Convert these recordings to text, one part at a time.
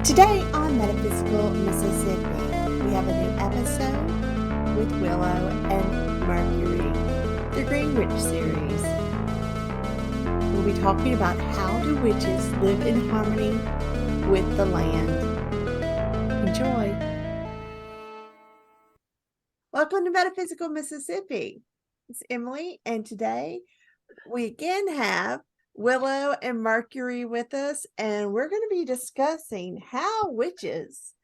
Today on Metaphysical Mississippi, we have a new episode with Willow and Mercury, the Green Witch series. We'll be talking about how do witches live in harmony with the land. Enjoy. Welcome to Metaphysical Mississippi. It's Emily, and today we again have Willow and Mercury with us, and we're going to be discussing how witches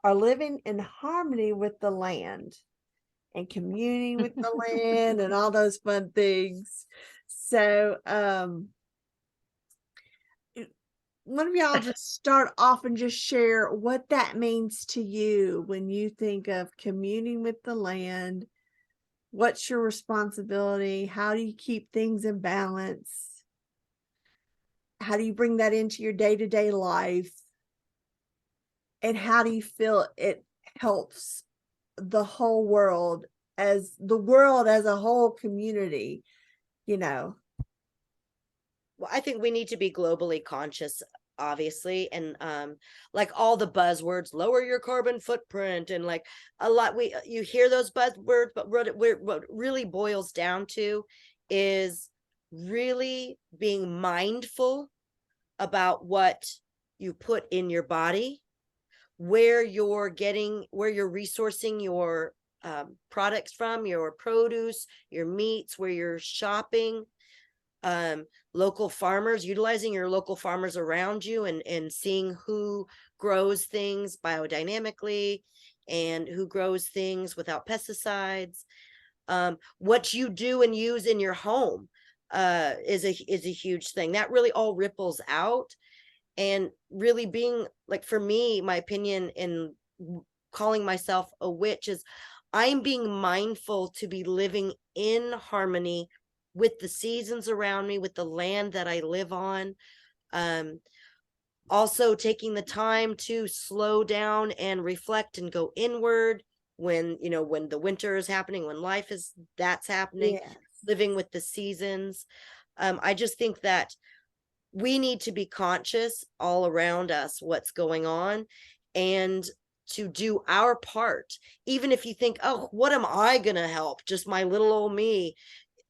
are living in harmony with the land and communing with the land and all those fun things. So, one of y'all just start off and just share what that means to you when you think of communing with the land. What's your responsibility? How do you keep things in balance? How do you bring that into your day-to-day life? And how do you feel it helps the whole world as a whole community, Well, I think we need to be globally conscious, obviously, and like all the buzzwords, lower your carbon footprint, and like a lot you hear those buzzwords, but what really boils down to is really being mindful about what you put in your body, where you're resourcing your products from, your produce, your meats, where you're shopping, local farmers, utilizing your local farmers around you, and seeing who grows things biodynamically and who grows things without pesticides. What you do and use in your home is a huge thing that really all ripples out. And really being, like, for me, my opinion in calling myself a witch is I'm being mindful to be living in harmony with the seasons around me, with the land that I live on. Also taking the time to slow down and reflect and go inward when the winter is happening, when that's happening. Yes. Living with the seasons. I just think that we need to be conscious all around us what's going on, and to do our part. Even if you think, oh, what am I gonna help, just my little old me?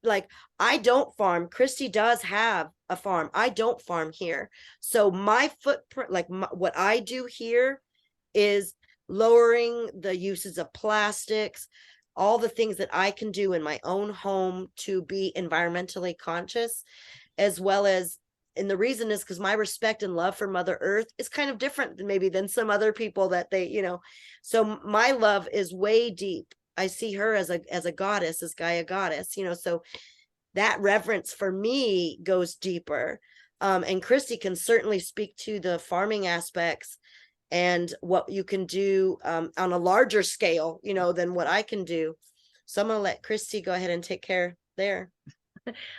Like, I don't farm. Christy does have a farm. I don't farm here, so my footprint, like what I do here, is lowering the uses of plastics, all the things that I can do in my own home to be environmentally conscious, as well as, and the reason is because my respect and love for Mother Earth is kind of different than some other people that so my love is way deep. I see her as a goddess, as Gaia goddess, so that reverence for me goes deeper. And Christy can certainly speak to the farming aspects and what you can do on a larger scale, than what I can do. So I'm going to let Christy go ahead and take care there.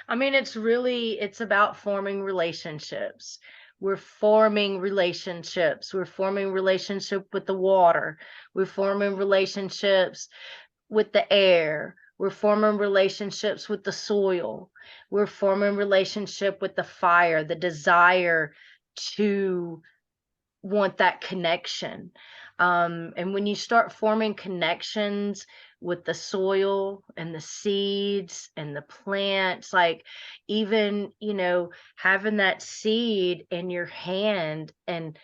I mean, it's about forming relationships. We're forming relationships. We're forming relationship with the water. We're forming relationships with the air. We're forming relationships with the soil. We're forming relationship with the fire, the desire to want that connection. And when you start forming connections with the soil and the seeds and the plants, like even, having that seed in your hand and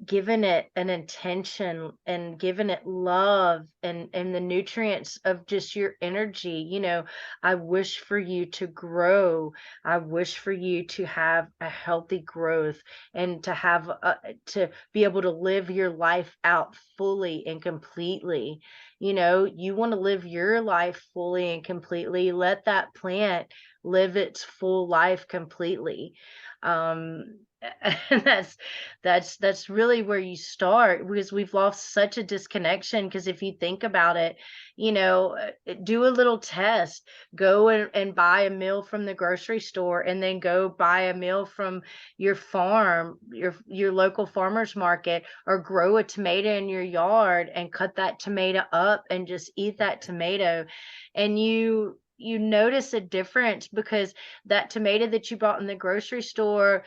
giving it an intention and giving it love and the nutrients of just your energy. I wish for you to grow. I wish for you to have a healthy growth and to be able to live your life out fully and completely. You want to live your life fully and completely. Let that plant live its full life completely. And that's really where you start, because we've lost such a disconnection. Because if you think about it, do a little test. Go and buy a meal from the grocery store, and then go buy a meal from your farm, your local farmer's market, or grow a tomato in your yard and cut that tomato up and just eat that tomato. And you notice a difference, because that tomato that you bought in the grocery store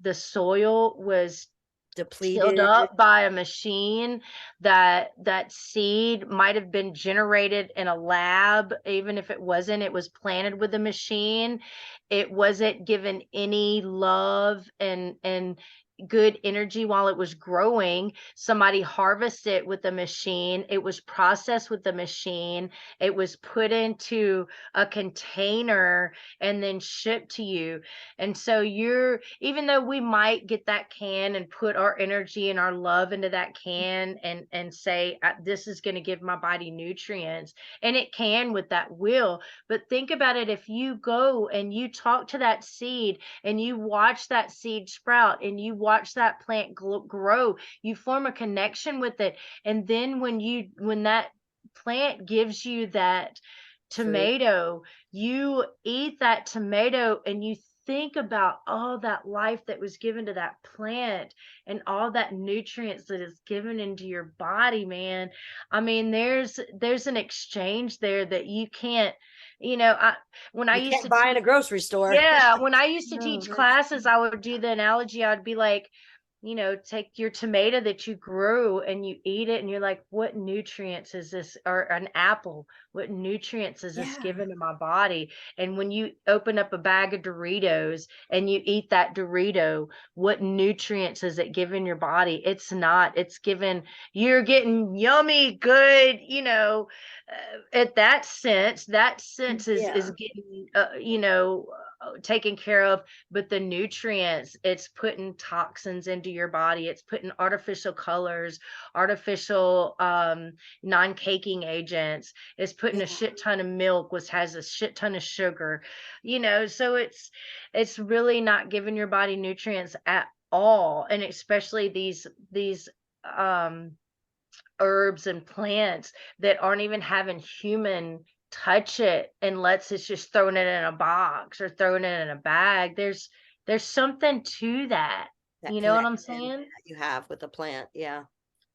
the soil was depleted. Tilled up by a machine, that seed might have been generated in a lab. Even if it wasn't, it was planted with a machine. It wasn't given any love and good energy while it was growing. Somebody harvested it with a machine. It was processed with the machine. It was put into a container and then shipped to you. And so even though we might get that can and put our energy and our love into that can and say, this is going to give my body nutrients, and it can with that will. But think about it. If you go and you talk to that seed and you watch that seed sprout and you watch that plant grow, you form a connection with it. And then when that plant gives you that tomato, you eat that tomato and you think about all that life that was given to that plant and all that nutrients that is given into your body, man. I mean, there's an exchange there that you can't, when I You used can't to buy in teach, a grocery store. yeah, when I used to No, teach that's classes, I would do the analogy. I'd be like, take your tomato that you grew and you eat it and you're like, what nutrients is this? Or an apple, what nutrients is this yeah. given to my body? And when you open up a bag of Doritos and you eat that Dorito, what nutrients is it giving your body? You're getting yummy, good, at that sense is Yeah. getting, taken care of. But the nutrients, it's putting toxins into your body, it's putting artificial colors, artificial non-caking agents, it's putting a shit ton of milk, which has a shit ton of sugar, so it's really not giving your body nutrients at all. And especially these herbs and plants that aren't even having human touch it, unless it's just throwing it in a box or throwing it in a bag. There's something to that. That You know what I'm connection saying? that you have with the plant. Yeah. And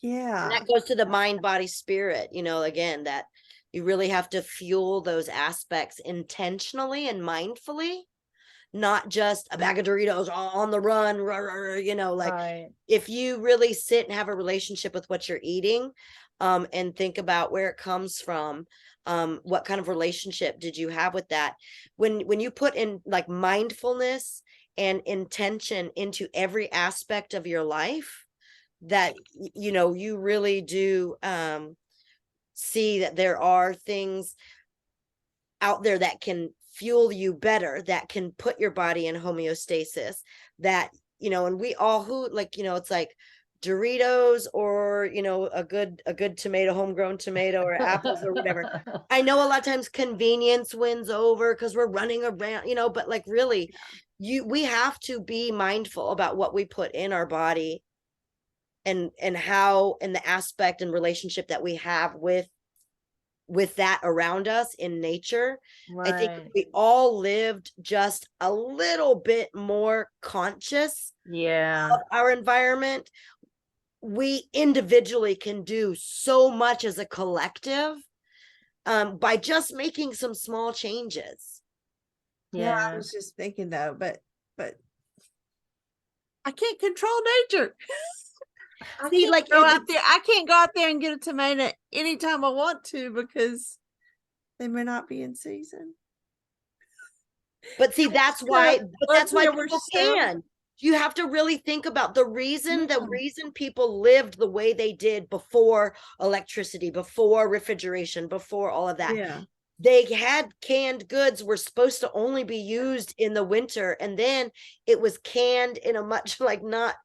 Yeah. that goes to the mind, body, spirit, again, that you really have to fuel those aspects intentionally and mindfully, not just a bag of Doritos on the run, like Right. if you really sit and have a relationship with what you're eating, and think about where it comes from, what kind of relationship did you have with that? When you put in like mindfulness and intention into every aspect of your life, that you really do see that there are things out there that can fuel you better, that can put your body in homeostasis, that and we all who it's like Doritos or a good tomato, homegrown tomato, or apples or whatever. I know a lot of times convenience wins over because we're running around, but like really, we have to be mindful about what we put in our body, and how, and the aspect and relationship that we have with that around us in nature. I think if Right. we all lived just a little bit more conscious Yeah. of our environment, we individually can do so much as a collective, by just making some small changes. Yeah, I Yeah. was just thinking though, but I can't control nature. I See, can't like go out there. I can't go out there and get a tomato anytime I want to because they may not be in season. but see, that's why We're people so can. You have to really think about the reason people lived the way they did before electricity, before refrigeration, before all of that. yeah. They had canned goods were supposed to only be used in the winter, and then it was canned in a much like not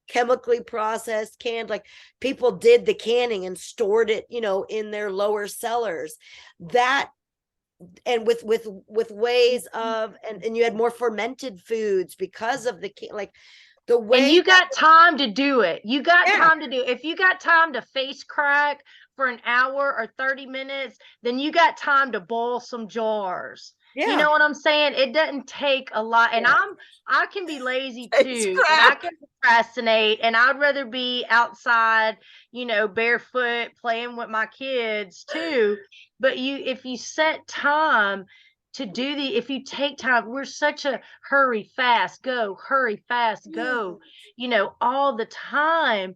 chemically processed canned, like people did the canning and stored it in their lower cellars, that and with ways of, and you had more fermented foods because of the like the way, And you got time to do it. You got yeah, time to do it. If you got time to face crack for an hour or 30 minutes, then you got time to boil some jars. You yeah, know what I'm saying? It doesn't take a lot. And yeah. I can be lazy It's too. And I crap. can procrastinate. And I'd rather be outside, barefoot playing with my kids too. But if you set time to do if you take time, we're such a hurry, fast, go, hurry, fast, go, all the time.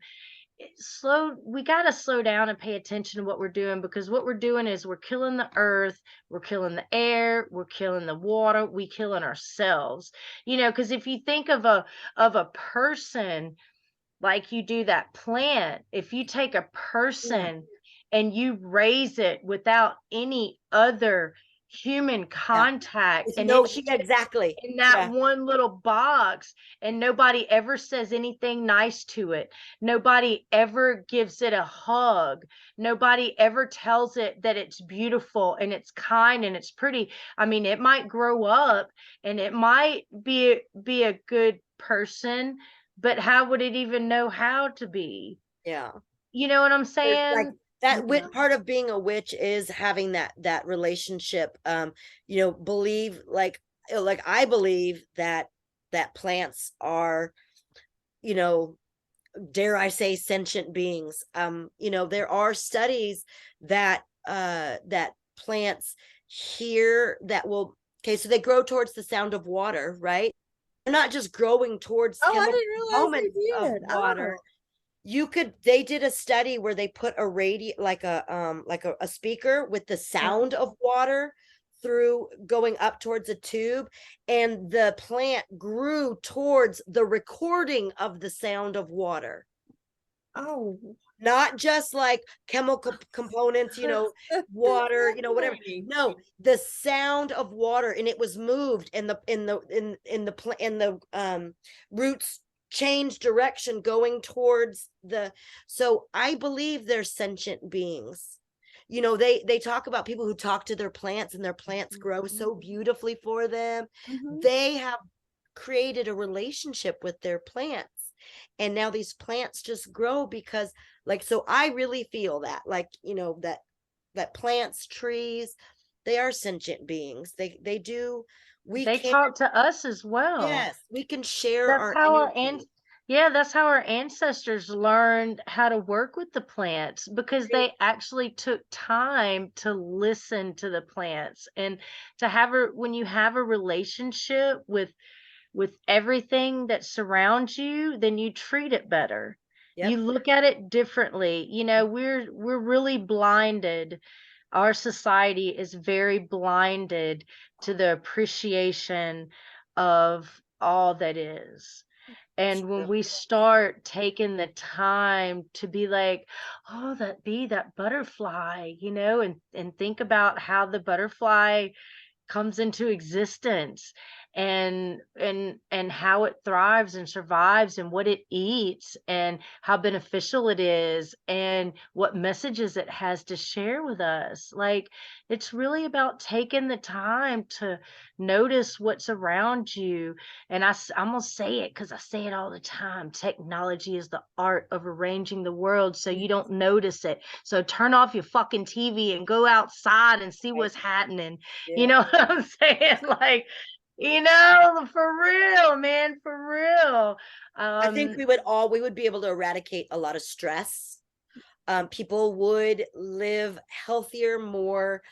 We got to slow down and pay attention to what we're doing, because what we're doing is we're killing the earth, we're killing the air, we're killing the water, we killing ourselves, because if you think of a person, like you do that plant, if you take a person and you raise it without any other human contact, and no, it's exactly in that one little box, and nobody ever says anything nice to it, nobody ever gives it a hug, nobody ever tells it that it's beautiful and it's kind and it's pretty. I mean, it might grow up and it might be a good person, but how would it even know how to be? Yeah. You know what I'm saying? Like that part of being a witch is having that relationship. Believe like I believe that plants are, dare I say, sentient beings. There are studies that that plants hear that will, okay, so they grow towards the sound of water, right? They're not just growing towards Oh, I chemical didn't realize they components did. of water. They did a study where they put a radio, like a speaker with the sound of water through, going up towards a tube, and the plant grew towards the recording of the sound of water. Oh, not just like chemical components, water, whatever. No, the sound of water, and it was moved, and the roots changed direction going towards so I believe they're sentient beings. They talk about people who talk to their plants, and their plants grow so beautifully for them. They have created a relationship with their plants, and now these plants just grow because, so I really feel that, that plants, trees, they are sentient beings. They do. They talk to us as well. Yes, we can share That's our how that's how our ancestors learned how to work with the plants, because they actually took time to listen to the plants, and to have when you have a relationship with everything that surrounds you, then you treat it better. You look at it differently. We're really blinded. Our society is very blinded to the appreciation of all that is. And when we start taking the time to be like, oh, that butterfly, and think about how the butterfly comes into existence, and how it thrives and survives, and what it eats, and how beneficial it is, and what messages it has to share with us. Like, it's really about taking the time to notice what's around you. And I'm gonna say it because I say it all the time: technology is the art of arranging the world so you don't notice it. So turn off your fucking TV and go outside and see what's happening. You know what I'm saying? Like, for real, man, for real. I think we would be able to eradicate a lot of stress. People would live healthier, more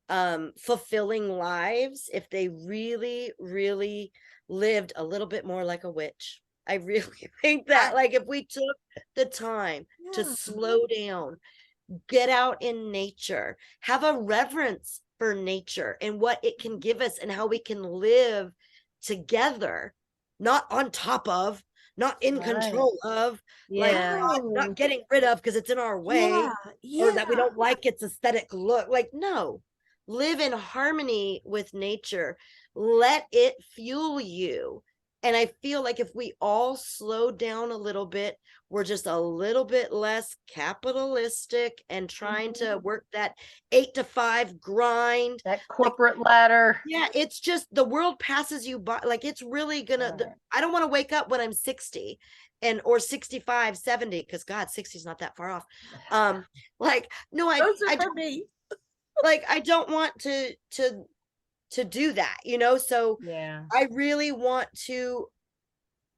fulfilling lives if they really, really lived a little bit more like a witch. I really think that, if we took the time to slow down, get out in nature, have a reverence for nature and what it can give us, and how we can live together, not on top of, not in control of, not getting rid of because it's in our way, or that we don't like its aesthetic look. No, live in harmony with nature, let it fuel you. And I feel like if we all slow down a little bit, we're just a little bit less capitalistic and trying to work that 8 to 5 grind, that corporate ladder. Yeah, it's just the world passes you by. It's really gonna, I don't want to wake up when I'm 60 or 65, 70, because God, 60 is not that far off. No, I for me. I don't want to do that, so I really want to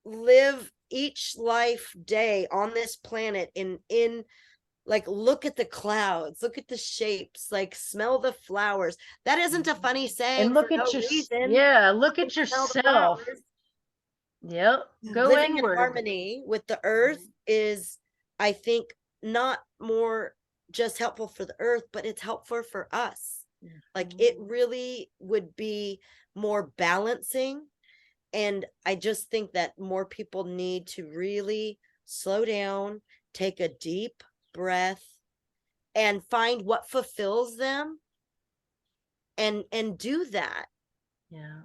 live each life day on this planet in like look at the clouds, look at the shapes, like smell the flowers. That isn't a funny saying And look for at no your, reason. yeah, look at Smell the yourself. flowers. Yep. Go Living in inward. harmony with the earth is, I think, not more just helpful for the earth, but it's helpful for us. Like it really would be more balancing. And I just think that more people need to really slow down, take a deep breath, and find what fulfills them and do that. Yeah.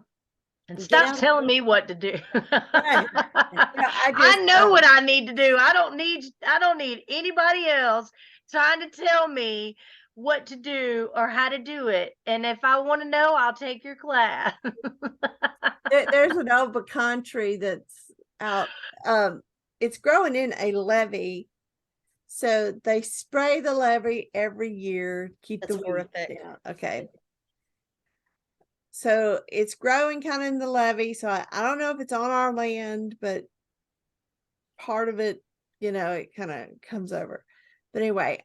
And Get stop out of telling me what to do. Right. I know what I need to do. I don't need anybody else trying to tell me what to do or how to do it. And if I want to know, I'll take your class. There's an old pecan tree that's out. It's growing in a levee, so they spray the levee every year, keep That's the weeds horrific. down. Okay. So it's growing kind of in the levee. So I don't know if it's on our land, but part of it, it kind of comes over. But anyway,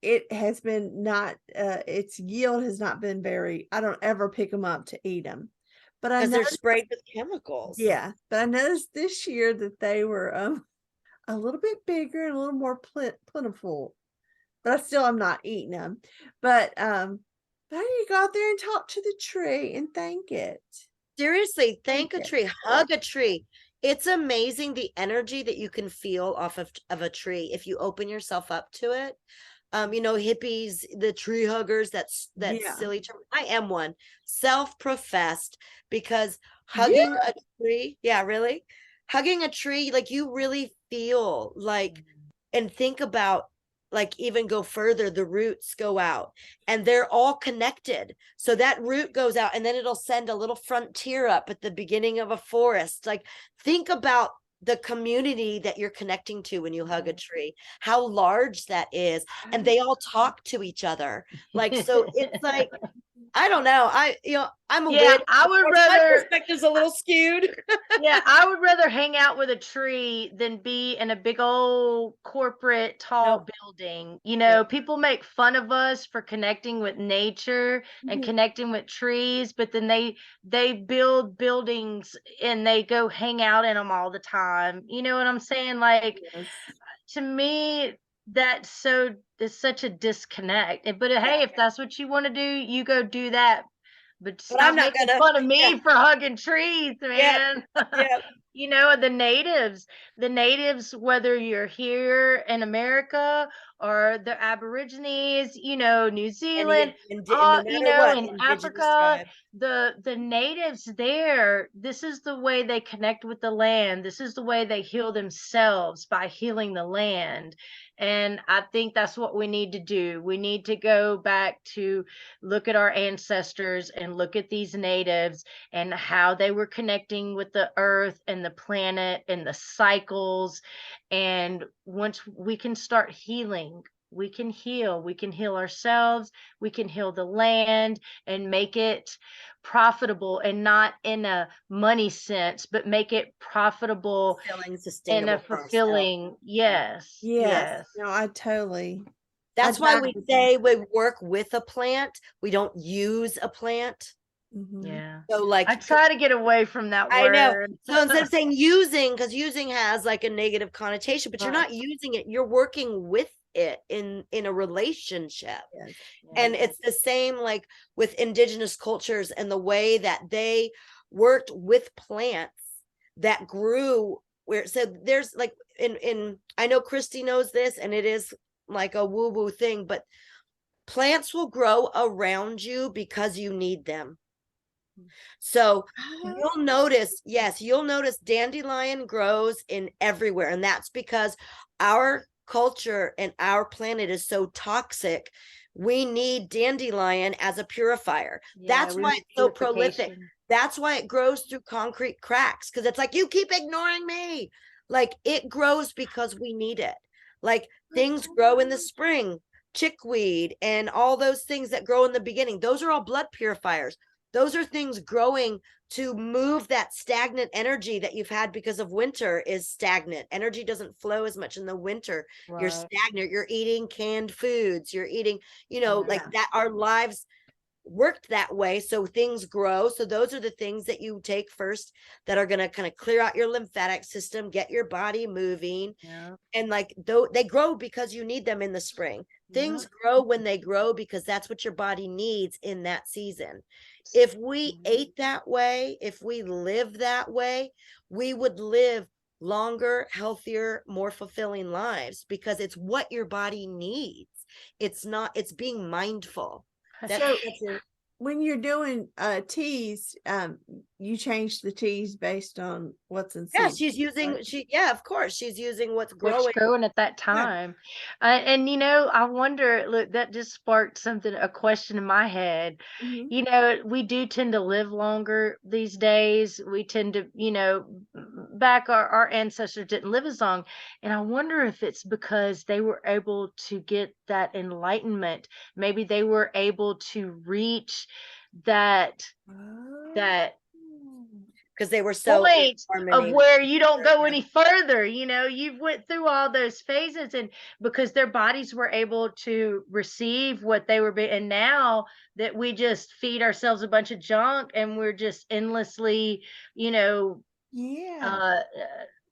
it has been not, its yield has not been very, I don't ever pick them up to eat them. But I Because they're noticed, sprayed with chemicals. yeah, but I noticed this year that they were a little bit bigger and a little more plentiful. But I still am not eating them. But I need to go out there and talk to the tree and thank it. Seriously, thank a it. tree, hug a tree. It's amazing the energy that you can feel off of a tree if you open yourself up to it. Hippies, the tree huggers, that's Yeah. silly term. I am one, self-professed, because hugging a tree, yeah, really, hugging a tree, like you really feel like, and think about, like, even go further, the roots go out and they're all connected. So that root goes out and then it'll send a little frontier up at the beginning of a forest. Like, think about the community that you're connecting to when you hug a tree, how large that is. And they all talk to each other. Like, so it's like, I don't know. I'm a witch. I would My rather perspective's a little skewed. yeah, I would rather hang out with a tree than be in a big old corporate tall building. People make fun of us for connecting with nature and connecting with trees, but then they build buildings and they go hang out in them all the time. You know what I'm saying? Like, Yes. to me, it's such a disconnect. But hey, if that's what you want to do, you go do that. But But I'm stop not making gonna. fun of me for hugging trees, man. Yeah. The natives, whether you're here in America or the Aborigines, New Zealand, No matter what, in indigenous Africa, tribe. the natives there, this is the way they connect with the land. This is the way they heal themselves, by healing the land. And I think that's what we need to do. We need to go back to look at our ancestors and look at these natives and how they were connecting with the earth and the planet and the cycles. And once we can start healing, we can heal ourselves, we can heal the land and make it profitable, and not in a money sense, but make it profitable in a fulfilling. Yes. No, I That's why we say we work with a plant, we don't use a plant. Yeah. So, like, I try to get away from that word. I know. So instead of saying using, because using has like a negative connotation, but you're not using it, you're working with it in a relationship. Yes. And it's the same like with indigenous cultures and the way that they worked with plants that grew where, so there's like in I know Christy knows this, and it is like a woo-woo thing, but plants will grow around you because you need them. So you'll notice dandelion grows in everywhere, and that's because our culture and our planet is so toxic. We need dandelion as a purifier. That's why it's so prolific. That's why it grows through concrete cracks, because it's like, you keep ignoring me. Like, it grows because we need it. Like, things grow in the spring, chickweed and all those things that grow in the beginning, those are all blood purifiers. those are things growing to move that stagnant energy that you've had because of winter is stagnant. Energy doesn't flow as much in the winter. You're Right. stagnant. You're eating canned foods. You're eating, like Yeah. that. Our lives worked that way, so things grow. So those are the things that you take first that are going to kind of clear out your lymphatic system, get your body moving. Yeah. And like though they grow because you need them in the spring. Things Yeah. grow when they grow because that's what your body needs in that season. If we ate that way, if we lived that way, we would live longer, healthier, more fulfilling lives, because it's what your body needs. It's being mindful. So That's it. when you're doing teas, you change the teas based on what's in Yeah, season. she's using yeah, of course, she's using what's What's growing. growing at that time. And I wonder, look, that just sparked a question in my head. Mhm. We do tend to live longer these days. We tend to, back our ancestors didn't live as long. And I wonder if it's because they were able to get that enlightenment. Maybe they were able to reach that that Because they were so in point of harmony. where you don't go any further. You've went through all those phases, and because their bodies were able to receive what they were being, and now that we just feed ourselves a bunch of junk and we're just endlessly, you know Yeah. uh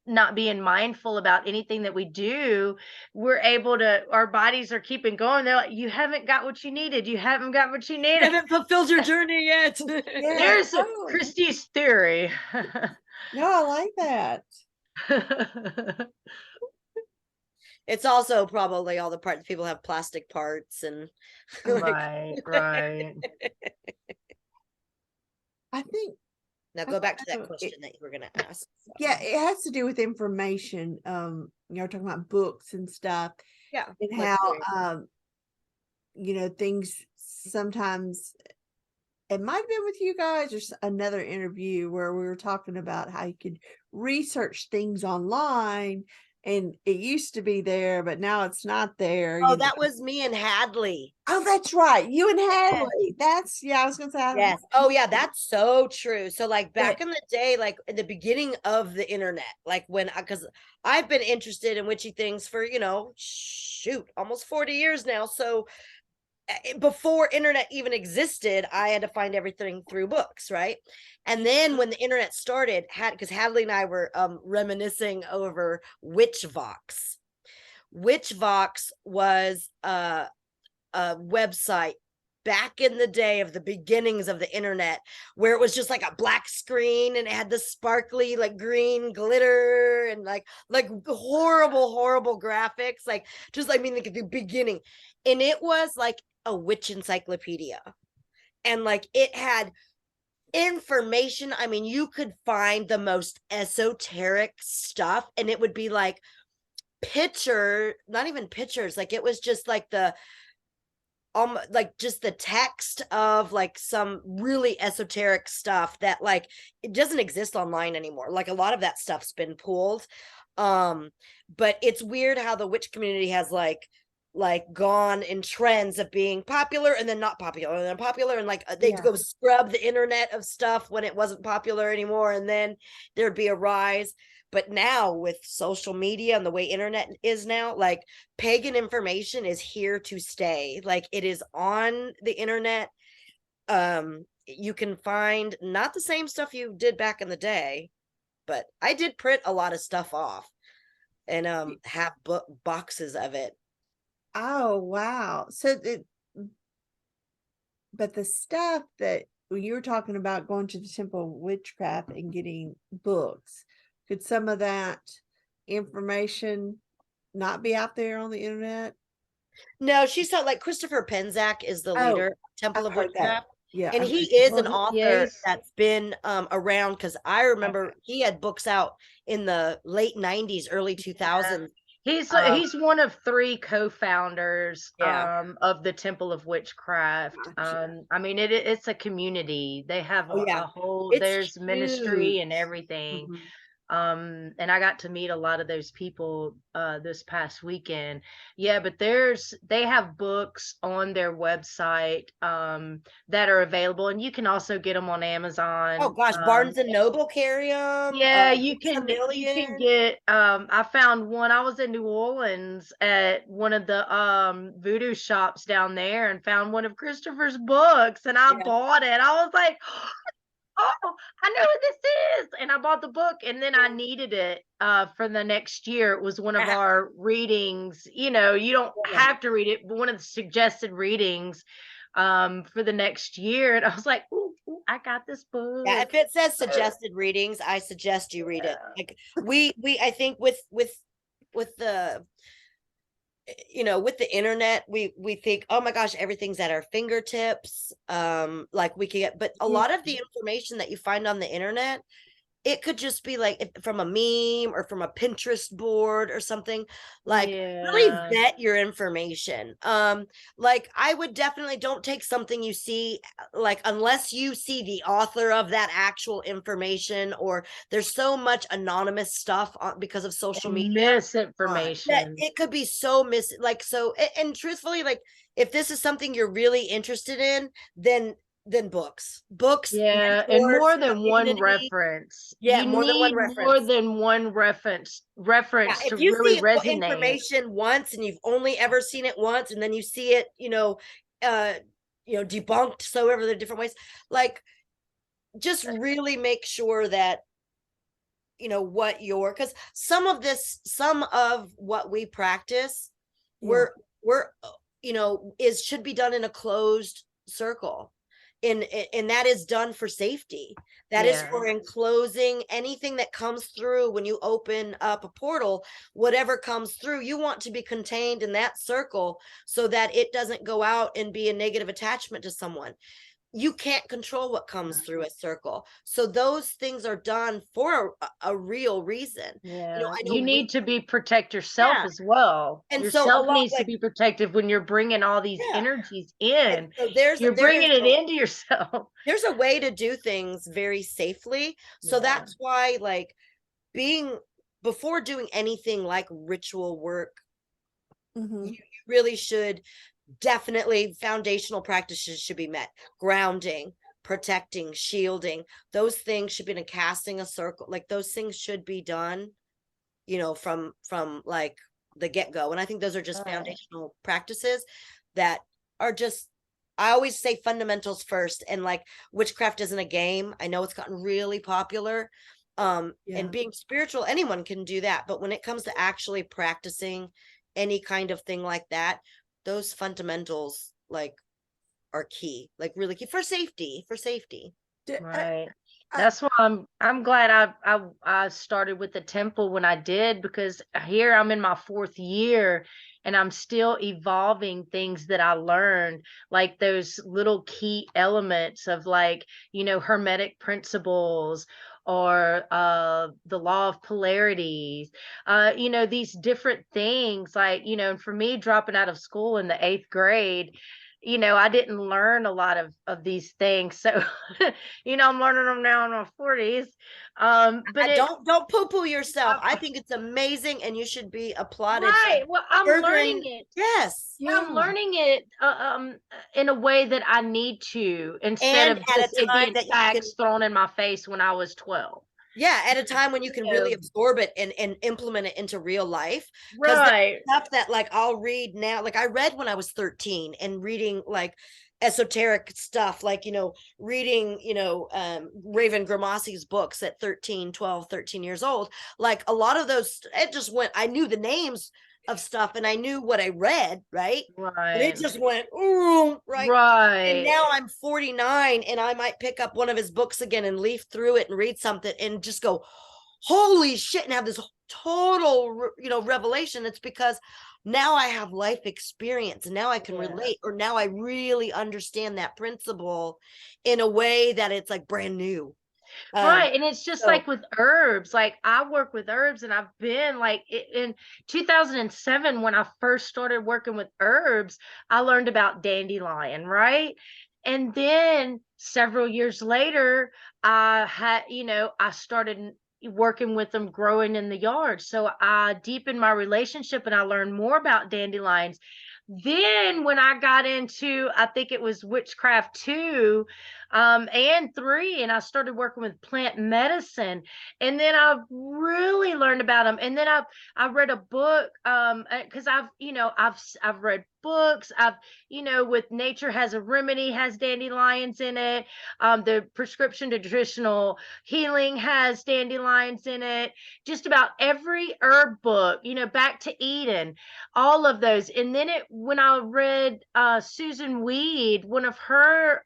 not being mindful about anything that we do, our bodies are keeping going. They're like, you haven't got what you needed. You haven't got what you You needed. haven't fulfilled your journey yet. Yeah. There's Oh, Christy's theory. no, I like that. It's also probably all the parts people have plastic parts and Right, right. I think now I go back to don't that know, question that you were going to ask. yeah, it has to do with information. Talking about books and stuff, Yeah. and Like, how things sometimes, it might have been with you guys or another interview where we were talking about how you could research things online, and it used to be there, but now it's not there. oh, that was me and Hadley. Oh, that's right. You and Hadley. I was gonna say. Yes. Oh, yeah, that's so true. So, like, back Yeah. in the day, like in the beginning of the internet, like when, because I've been interested in witchy things for, shoot, almost 40 years now. So, before internet even existed, I had to find everything through books, right? And then when the internet started, because Hadley and I were reminiscing over Witchvox. Witchvox was a website back in the day of the beginnings of the internet, where it was just like a black screen and it had the sparkly like green glitter and like horrible graphics, like just like the beginning. And it was like a witch encyclopedia, and like it had information. I mean, you could find the most esoteric stuff, and it would be like not even pictures, like it was just like like just the text of like some really esoteric stuff that like it doesn't exist online anymore. Like a lot of that stuff's been pulled. But it's weird how the witch community has like gone in trends of being popular and then not popular and then popular, and like they'd go scrub the internet of stuff when it wasn't popular anymore, and then there'd be a rise. But now with social media and the way internet is now, like pagan information is here to stay. Like it is on the internet. You can find not the same stuff you did back in the day, but I did print a lot of stuff off and have boxes of it. Oh, wow. But the stuff that when you were talking about going to the Temple of Witchcraft and getting books, could some of that information not be out there on the internet? No, she's not. Like Christopher Penczak is the leader of Temple I've of heard that. Witchcraft. Yeah. And I've he heard- is an author that's been around, because I remember he had books out in the late 90s, early 2000s. He's one of 3 co-founders of the Temple of Witchcraft. Gotcha. I mean, it's a community. They have a whole, It's there's ministry huge. and everything. Mhm. And I got to meet a lot of those people this past weekend. Yeah, but they have books on their website that are available, and you can also get them on Amazon. Oh gosh, Barnes and Noble carry them. Yeah, You can get I found one. I was in New Orleans at one of the voodoo shops down there and found one of Christopher's books, and I bought it. I was like, oh, I know what this is. And I bought the book, and then I needed it for the next year. It was one of our readings. You know, you don't have to read it, but one of the suggested readings for the next year. And I was like, ooh, I got this book. Yeah, if it says suggested readings, I suggest you read it. Like we I think with the, you know, with the internet, we think, oh my gosh, everything's at our fingertips. Like we can get, but a lot of the information that you find on the internet, it could just be like from a meme or from a Pinterest board or something. Like really vet your information. Like I would definitely don't take something you see, like unless you see the author of that actual information, or there's so much anonymous stuff because of social media misinformation that it could be so and truthfully, like if this is something you're really interested in, then books, and more than one reference. Yeah, you more than one reference. More than one reference if to you really see resonate information once and you've only ever seen it once, and then you see it, debunked so ever the different ways, like just really make sure that what because some of what we practice we're should be done in a closed circle. And that is done for safety. That is for enclosing anything that comes through when you open up a portal. Whatever comes through, you want to be contained in that circle so that it doesn't go out and be a negative attachment to someone. You can't control what comes through a circle. So those things are done for a real reason. You need to protect yourself as well. And yourself needs to be protected when you're bringing all these energies in. So you're bringing it into yourself. There's a way to do things very safely. So that's why, like, before doing anything like ritual work, you really should definitely foundational practices should be met. Grounding, protecting, shielding, those things should be in casting a circle. Like those things should be done, from like the get-go. And I think those are just foundational practices that are just, I always say fundamentals first. And like witchcraft isn't a game. I know it's gotten really popular. And being spiritual, anyone can do that. But when it comes to actually practicing any kind of thing like that, those fundamentals like are key, like really key for safety. Right. That's why I'm glad I started with the temple when I did, because here I'm in my 4th year and I'm still evolving things that I learned, like those little key elements of like, hermetic principles, or the law of polarities, these different things, like, and for me, dropping out of school in the 8th grade, I didn't learn a lot of these things. So, I'm learning them now in my 40s. But don't poo-poo yourself. I think it's amazing and you should be applauded. Right. Well, I'm learning it. Yes. I'm learning it in a way that I need to, instead of just it being facts thrown in my face when I was 12. Yeah, at a time when you can really absorb it and implement it into real life. Right. Stuff that like I'll read now, like I read when I was 13 and reading like esoteric stuff, like, reading, Raven Gramasi's books at 13 years old. Like a lot of those, it just went, I knew the names of stuff and I knew what I read, right? Right. And it just went, ooh, right. Right. And now I'm 49 and I might pick up one of his books again and leaf through it and read something and just go, holy shit, and have this total, revelation. It's because now I have life experience and now I can relate, or now I really understand that principle in a way that it's like brand new. Right. And it's just like with herbs, like I work with herbs, and I've been like in 2007, when I first started working with herbs, I learned about dandelion. Right. And then several years later, I had, I started, working with them growing in the yard. So I deepened my relationship and I learned more about dandelions. Then when I got into, I think it was Witchcraft 2 and 3, and I started working with plant medicine, and then I really learned about them. And then I read a book, because I've read books. I've, with Nature Has a Remedy has dandelions in it. The Prescription to Traditional Healing has dandelions in it. Just about every herb book, Back to Eden, all of those. And then when I read Susan Weed, one of her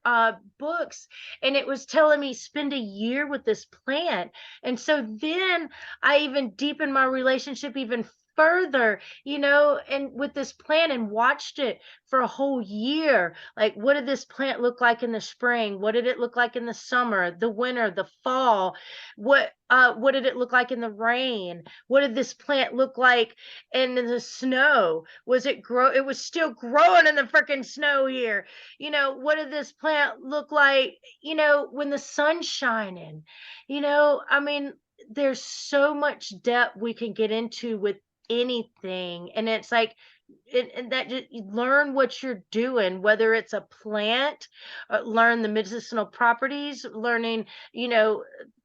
books, and it was telling me spend a year with this plant. And so then I even deepened my relationship even further, and with this plant, and watched it for a whole year. Like, what did this plant look like in the spring? What did it look like in the summer, the winter, the fall? What did it look like in the rain? What did this plant look like in the snow? It was still growing in the freaking snow here. What did this plant look like, when the sun's shining? I mean, there's so much depth we can get into with anything. And it's like, and that just, you learn what you're doing, whether it's a plant, learn the medicinal properties, learning,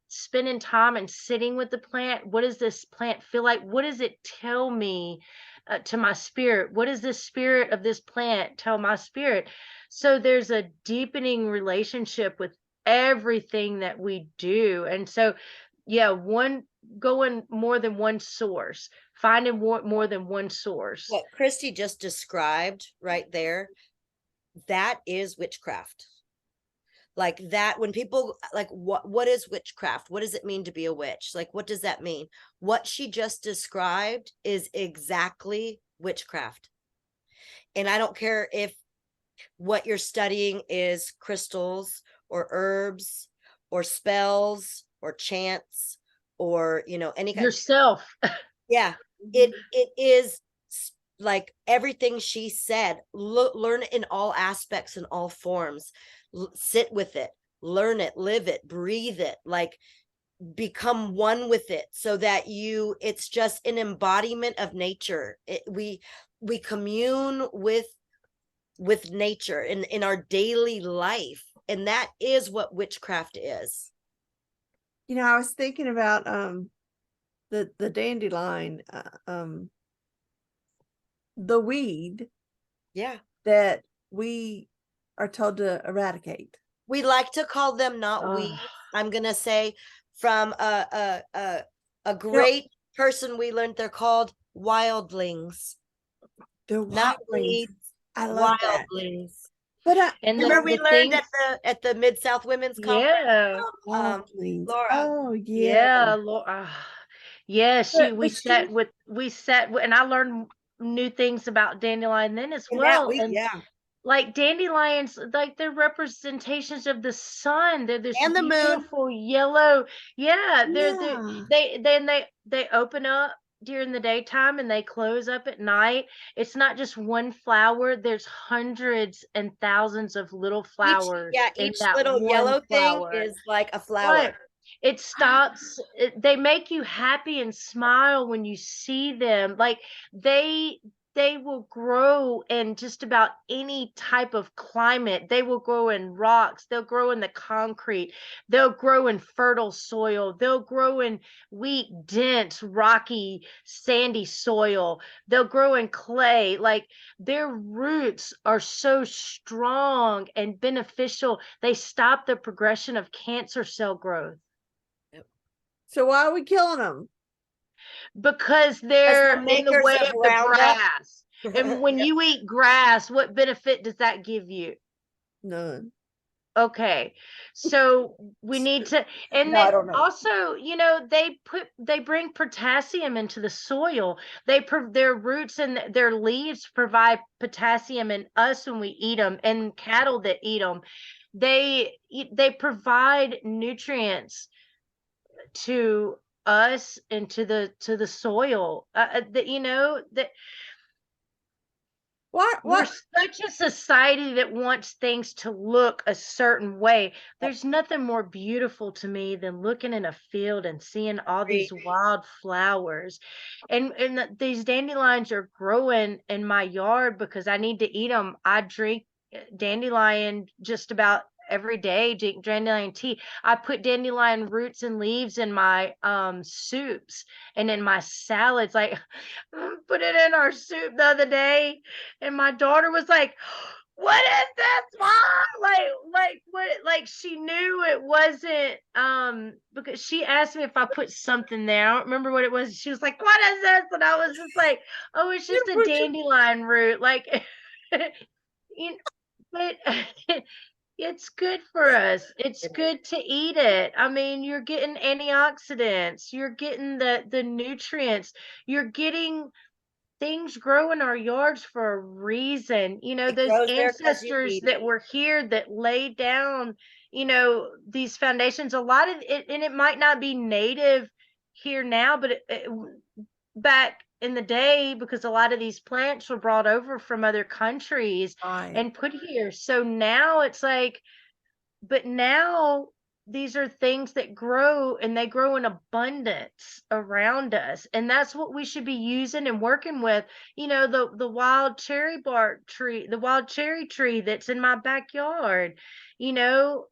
spending time and sitting with the plant. What does this plant feel like? What does it tell me, to my spirit? What does the spirit of this plant tell my spirit? So there's a deepening relationship with everything that we do. And so, yeah, going more than one source, finding more than one source. What Christy just described right there, that is witchcraft. Like that, when people like, what is witchcraft? What does it mean to be a witch? Like, what does that mean? What she just described is exactly witchcraft. And I don't care if what you're studying is crystals or herbs or spells or chants or, any kind yourself. Yeah, it is like everything she said. Learn it in all aspects and all forms. Sit with it, learn it, live it, breathe it, like become one with it, so that it's just an embodiment of nature. We commune with nature in our daily life, and that is what witchcraft is. I was thinking about the dandelion, the weed, Yeah, that we are told to eradicate. we like to call them not weeds. I'm gonna say from a great person we learned, they're called wildlings. They're Not wildlings. weeds. I love that. Wildlings. But And remember we learned at the Mid-South Women's Conference? Yeah. Wildlings. Laura. Oh yeah. Yeah, But we sat and I learned new things about dandelion then as And well. that And like dandelions, like they're representations of the sun. They're this and the moon. beautiful yellow. Yeah, Yeah. they open up during the daytime and they close up at night. It's not just one flower. There's hundreds and thousands of little flowers. Each little yellow thing is like a flower. Right. It stops. They make you happy and smile when you see them. Like they will grow in just about any type of climate. They will grow in rocks. They'll grow in the concrete. They'll grow in fertile soil. They'll grow in weak, dense, rocky, sandy soil. They'll grow in clay. Like their roots are so strong and beneficial. They stop the progression of cancer cell growth. So why are we killing them? Because they're in the way of the grass. And when you eat grass, what benefit does that give you? None. Okay, so we need to, and then also, they bring potassium into the soil. Their roots and their leaves provide potassium in us when we eat them, and cattle that eat them. They provide nutrients to us and to the soil, that We're such a society that wants things to look a certain way. There's nothing more beautiful to me than looking in a field and seeing all these wild flowers. And these dandelions are growing in my yard because I need to eat them. I drink dandelion just about every day, drink dandelion tea. I put dandelion roots and leaves in my soups and in my salads. Like put it in our soup the other day, and my daughter was like, what is this, mom? Like what, like she knew it wasn't because she asked me if I put something there. I don't remember what it was. She was like, what is this? And I was just like, oh, it's just a dandelion root. Like you know, but it's good for us. It's good to eat it. I mean, you're getting antioxidants, you're getting the nutrients, you're getting things grow in our yards for a reason. You know, It those grows there because you ancestors need that it. were here that laid down, you know, these foundations, a lot of it, and it might not be native here now, but back in the day, because a lot of these plants were brought over from other countries Right. and put here. So now it's like, but now these are things that grow, and they grow in abundance around us, and that's what we should be using and working with. You know, the wild cherry bark tree, the wild cherry tree that's in my backyard, you know,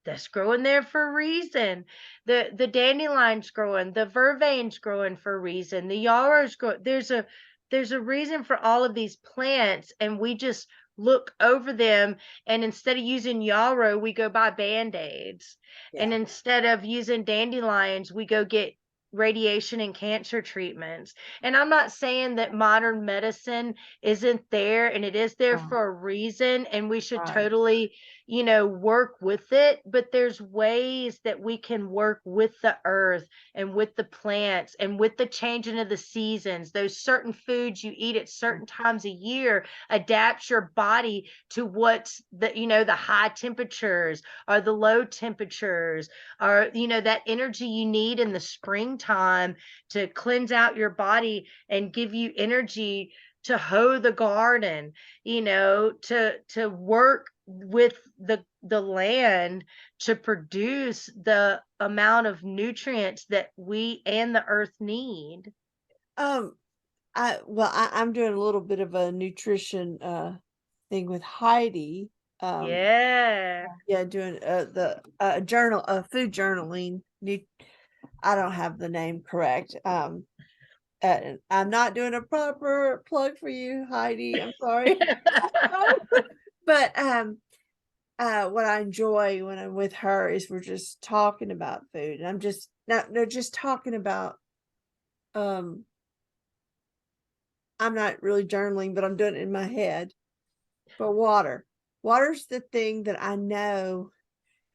that's growing there for a reason. The dandelions growing, the vervain's growing for a reason, the yarrow's grow. There's a reason for all of these plants, and we just look over them, and instead of using yarrow, we go buy band-aids. And Yeah. instead of using dandelions, we go get radiation and cancer treatments. And I'm not saying that modern medicine isn't there, and it is there Right. for a reason, and we should Right. totally, you know, work with it. But there's ways that we can work with the earth and with the plants and with the changing of the seasons. Those certain foods you eat at certain times a year adapts your body to what's the, you know, the high temperatures or the low temperatures, or, you know, that energy you need in the springtime to cleanse out your body and give you energy to hoe the garden, you know, to work with the land to produce the amount of nutrients that we and the earth need. I'm doing a little bit of a nutrition thing with Heidi. Yeah. Yeah, doing the food journaling. I don't have the name correct. And I'm not doing a proper plug for you, Heidi. I'm sorry. But what I enjoy when I'm with her is we're just talking about food, and I'm just not no just talking about um I'm not really journaling, but I'm doing it in my head. But water's the thing that I know.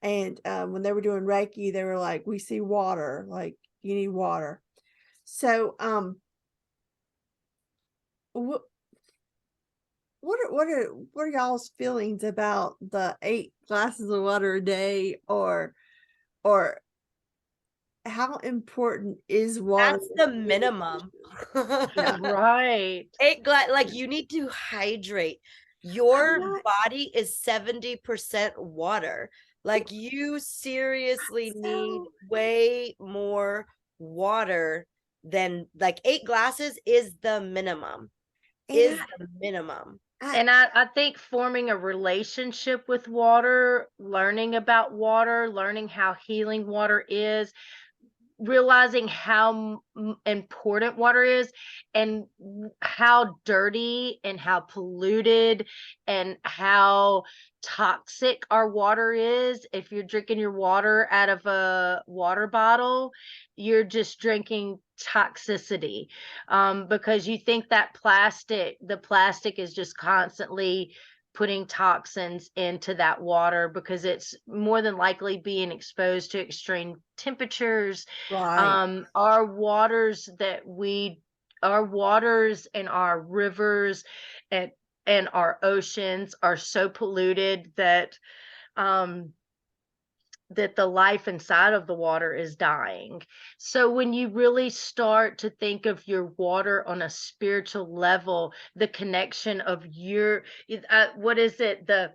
And when they were doing Reiki, they were like, we see water, like you need water. So what what are y'all's feelings about the 8 glasses of water a day, or how important is water? That's the minimum. Yeah. Right. Like you need to hydrate. I'm Your not body is 70% water. Like you seriously need so way more water than like 8 glasses is the minimum. Is and the minimum. And I think forming a relationship with water, learning about water, learning how healing water is, realizing how important water is, and how dirty and how polluted and how toxic our water is. If you're drinking your water out of a water bottle, you're just drinking toxicity, because you think that the plastic is just constantly putting toxins into that water because it's more than likely being exposed to extreme temperatures. right. Our waters our waters and our rivers and our oceans are so polluted that um that the life inside of the water is dying. So when you really start to think of your water on a spiritual level, the connection of your, what is it? The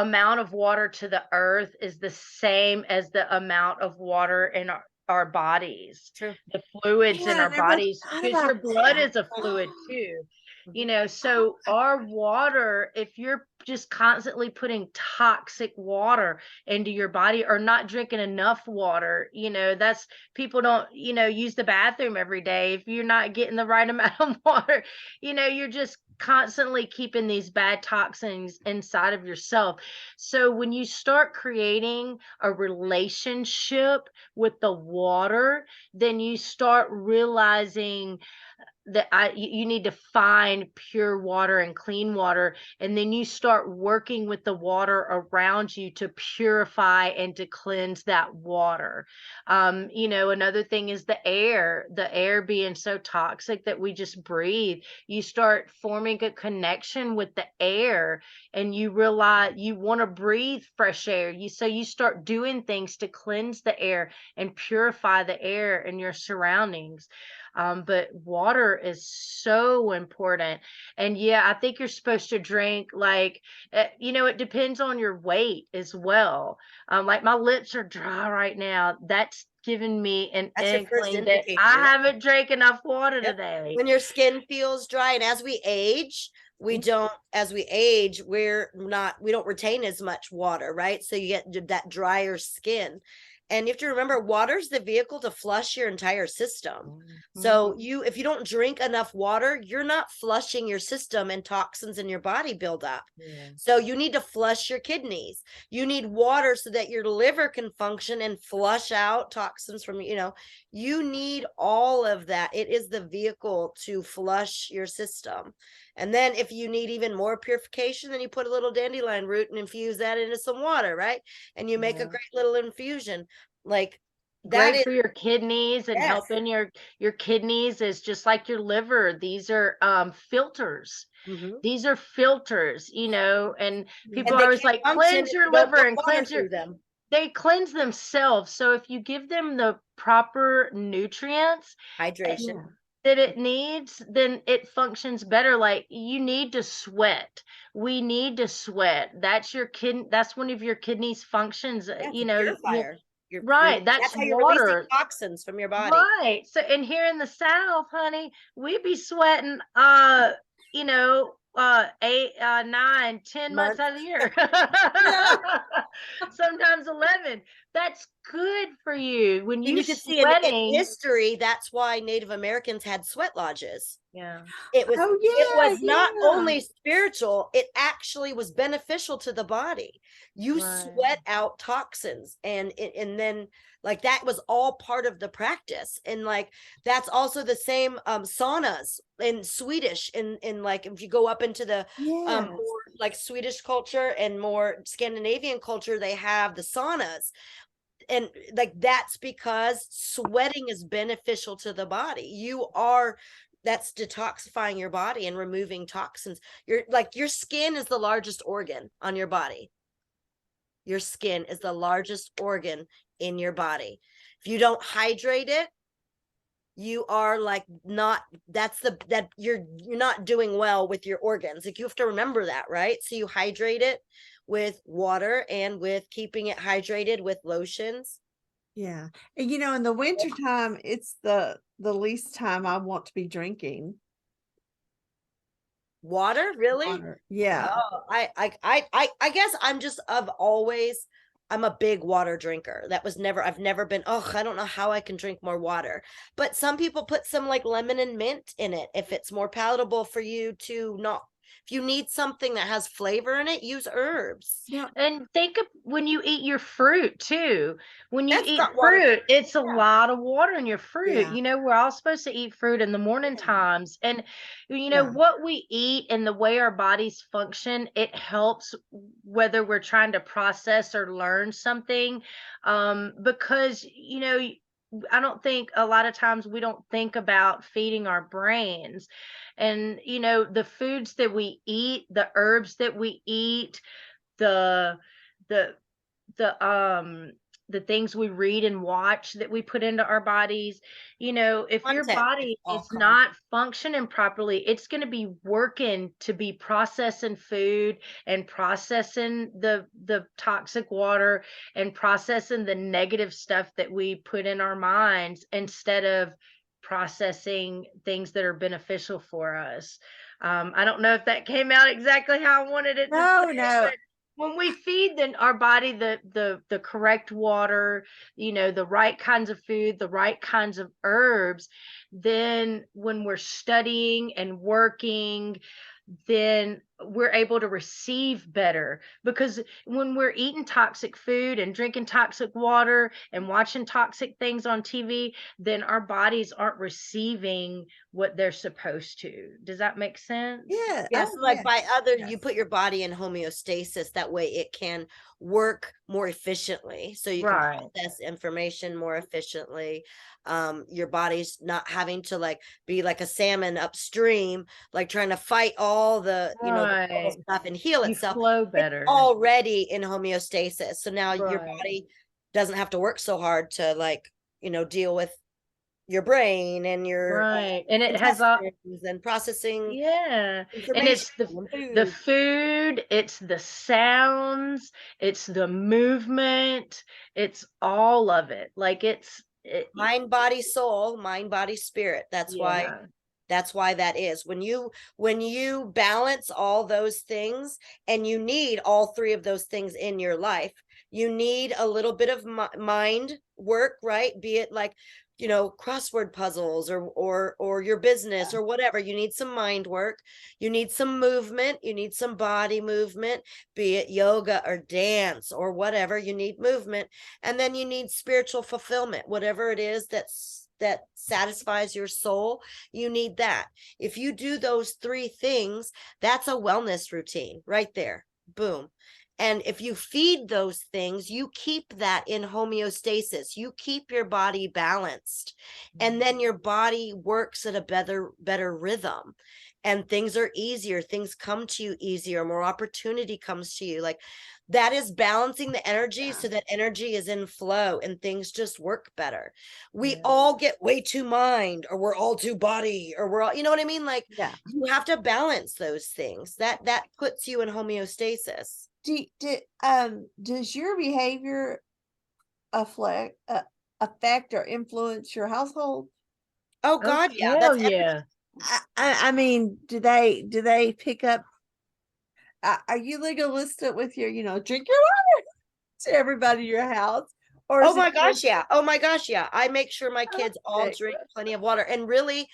amount of water to the earth is the same as the amount of water in our bodies, True. the fluids in Yeah, I our never bodies, thought because your about blood that. is a fluid too. You Mhm. know, so our water, if you're just constantly putting toxic water into your body or not drinking enough water, you know, that's, people don't, you know, use the bathroom every day. If you're not getting the right amount of water, you know, you're just constantly keeping these bad toxins inside of yourself. So when you start creating a relationship with the water, then you start realizing that you need to find pure water and clean water, and then you start working with the water around you to purify and to cleanse that water. You know, another thing is the air being so toxic that we just breathe. You start forming a connection with the air, and you realize you want to breathe fresh air. You start doing things to cleanse the air and purify the air in your surroundings. But water is so important. And yeah, I think you're supposed to drink like, you know, it depends on your weight as well. Like my lips are dry right now. That's given me an That's your first inkling that indicator. I haven't drank enough water Yep. today. When your skin feels dry, and as we age, we don't retain as much water, right? So you get that drier skin. And you have to remember, water's the vehicle to flush your entire system. So if you don't drink enough water, you're not flushing your system, and toxins in your body build up. Yeah. So you need to flush your kidneys. You need water so that your liver can function and flush out toxins from, you need all of that. It is the vehicle to flush your system. And then if you need even more purification, then you put a little dandelion root and infuse that into some water, right? And you make a Yeah. great little infusion. Like that Great is, for your kidneys, and yes. helping your kidneys is just like your liver. These are filters. Mhm. These are filters, you know, and people And are they always can't like, function cleanse if your you don't liver put and water cleanse your, through them. they cleanse themselves. So if you give them the proper nutrients Hydration. that it needs, then it functions better. Like, you need to sweat. We need to sweat. That's your that's one of your kidneys functions, Yeah, it's you a know, purifier. right. That's That's how you're releasing water. toxins from your body. Right. So, and here in the South, honey, we be sweating, you know, 8, 9, 10 months Months. out of the year. Yeah. Sometimes 11. That's good for you when And you you can see in sweating. history, that's why Native Americans had sweat lodges. Yeah. Oh It yeah, was not yeah. only spiritual, it actually was beneficial to the body. You Right. sweat out toxins, and then like that was all part of the practice. And like that's also the same saunas in Swedish, in like if you go up into the Yes. more like Swedish culture and more Scandinavian culture, they have the saunas. And like that's because sweating is beneficial to the body. That's detoxifying your body and removing toxins. Your skin is the largest organ on your body. Your skin is the largest organ in your body. If you don't hydrate it, you are like not, that you're not doing well with your organs. Like you have to remember that, right? So you hydrate it with water and with keeping it hydrated with lotions. Yeah. And in the wintertime, it's the least time I want to be drinking Water, really? water. Yeah. Oh, I guess I'm a big water drinker. I've never been, oh, I don't know how I can drink more water. But some people put some like lemon and mint in it if it's more palatable for you to not. If you need something that has flavor in it, use herbs. Yeah. And think of when you eat your fruit too. When you That's eat got water. fruit, it's a Yeah. lot of water in your fruit. Yeah. You know, we're all supposed to eat fruit in the morning Yeah. times. And you know, Yeah. what we eat and the way our bodies function, it helps whether we're trying to process or learn something. Because, you know, I don't think a lot of times we don't think about feeding our brains. And, you know, the foods that we eat, the herbs that we eat, the the the the things we read and watch that we put into our bodies. If your Content. body It's all is content. not functioning properly, it's going to be working to be processing food and processing the toxic water and processing the negative stuff that we put in our minds instead of processing things that are beneficial for us. I don't know if that came out exactly how I wanted it to No, say, no. but when we feed our body the correct water, the right kinds of food, the right kinds of herbs, then when we're studying and working, then we're able to receive better. Because when we're eating toxic food and drinking toxic water and watching toxic things on TV, then our bodies aren't receiving what they're supposed to. Does that make sense? Yeah. Yeah, Oh, so like by other, you yes. put your body in homeostasis. That way it can work more efficiently. So you can Right. process information more efficiently. Your body's not having to like be like a salmon upstream, like trying to fight all the, the Right. stuff and heal You itself. flow It's better. already in homeostasis. So now your Right. body doesn't have to work so hard to like, deal with your brain and your Right. And it has all, intestines and processing yeah. And information it's and the food. food, it's the sounds, it's the movement, it's all of it. Like Mind, body, soul, mind, body, spirit. That's why yeah. that is when you balance all those things, and you need all three of those things in your life. You need a little bit of mind work, right? Be it like crossword puzzles or your business or whatever. You need some mind work, you need some movement, you need some body movement, be it yoga or dance or whatever. You need movement, and then you need spiritual fulfillment, whatever it is that satisfies your soul. You need that. If you do those three things, that's a wellness routine right there. Boom. And if you feed those things, you keep that in homeostasis. You keep your body balanced, and then your body works at a better rhythm, and things are easier. Things come to you easier. More opportunity comes to you. Like that is balancing the energy, so that energy is in flow and things just work better. We all get way too mind, or we're all too body, or we're all, you know what I mean? Like you have to balance those things. That puts you in homeostasis. Does your behavior affect or influence your household? Oh Oh, God, yeah. hell That's yeah. I mean, do they pick up? Are you legalistic with your, drink your water to everybody in your house, or oh is my it gosh, yeah. Oh my gosh, yeah. I make sure my kids all Okay. drink plenty of water, and really,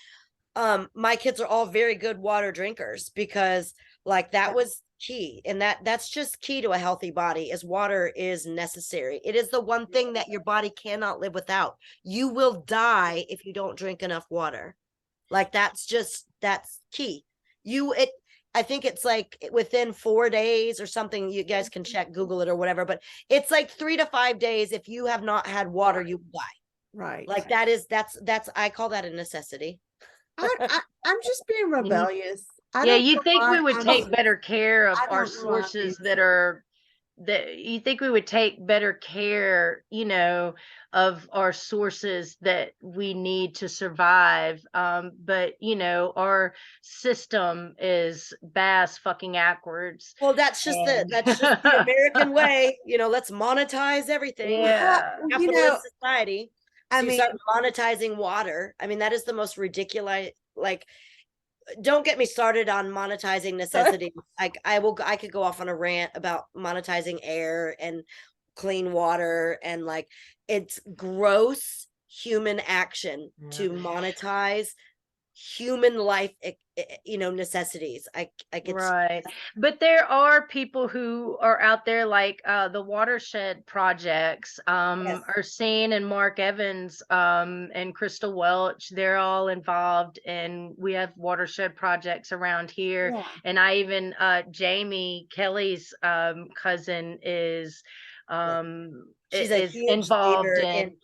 my kids are all very good water drinkers, because like that was key, and that's just key to a healthy body. Is water is necessary. It is the one thing that your body cannot live without. You will die if you don't drink enough water. Like that's key. I think it's like within 4 days or something. You guys can check, Google it or whatever, but it's like 3 to 5 days. If you have not had water, you will die. Right. Like that's I call that a necessity. I'm just being rebellious. I Yeah, don't you know think we why would I'm take so- better care of I our don't know why I'm being sources that so- are that you think we would take better care, of our sources that we need to survive. But our system is bass fucking backwards. Well, that's just And the American way. Let's monetize everything. yeah. Capitalist society. I So you mean, start monetizing water. I mean, that is the most ridiculous. Like, don't get me started on monetizing necessity. Like, I could go off on a rant about monetizing air and clean water, and like it's gross human action to monetize human life, necessities. It's Right. But there are people who are out there, like the watershed projects, Yes. Ursine and Mark Evans, and Crystal Welch. They're all involved, and we have watershed projects around here. yeah. And I even Jamie Kelly's cousin is She's a is huge involved leader in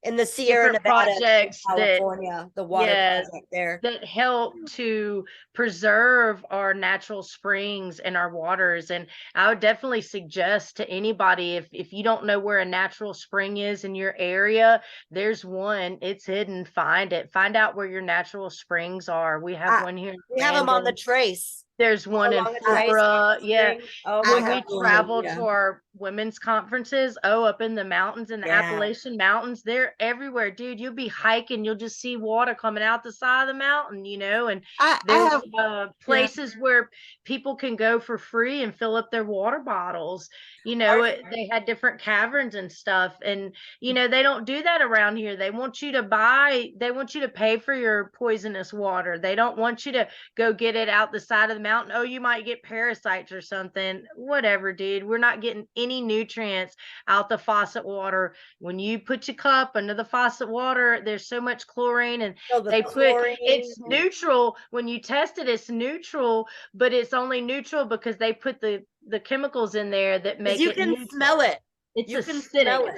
in the Sierra different Nevada, projects that, California, the water yeah, project there. that help to preserve our natural springs and our waters. And I would definitely suggest to anybody, if you don't know where a natural spring is in your area, there's one. It's hidden. Find it. Find out where your natural springs are. We have one here in We have them on the Brandon. Trace. There's one in along the Trace, Flora. Yeah. Spring. Oh I my When we have God. one, travel yeah. to our women's conferences, up in the mountains, in the Yeah. Appalachian Mountains, they're everywhere, dude. You'll be hiking, you'll just see water coming out the side of the mountain, and I there's have places where people can go for free and fill up their water bottles. They had different caverns and stuff, and they don't do that around here. They want you to pay for your poisonous water. They don't want you to go get it out the side of the mountain. Oh, you might get parasites or something. Whatever, dude. We're not getting any nutrients out the faucet water. When you put your cup under the faucet water, there's so much chlorine, and they put it's neutral. When you test it, it's neutral, but it's only neutral because they put the chemicals in there that make you it can neutral. smell it. It's You can acidic. smell it.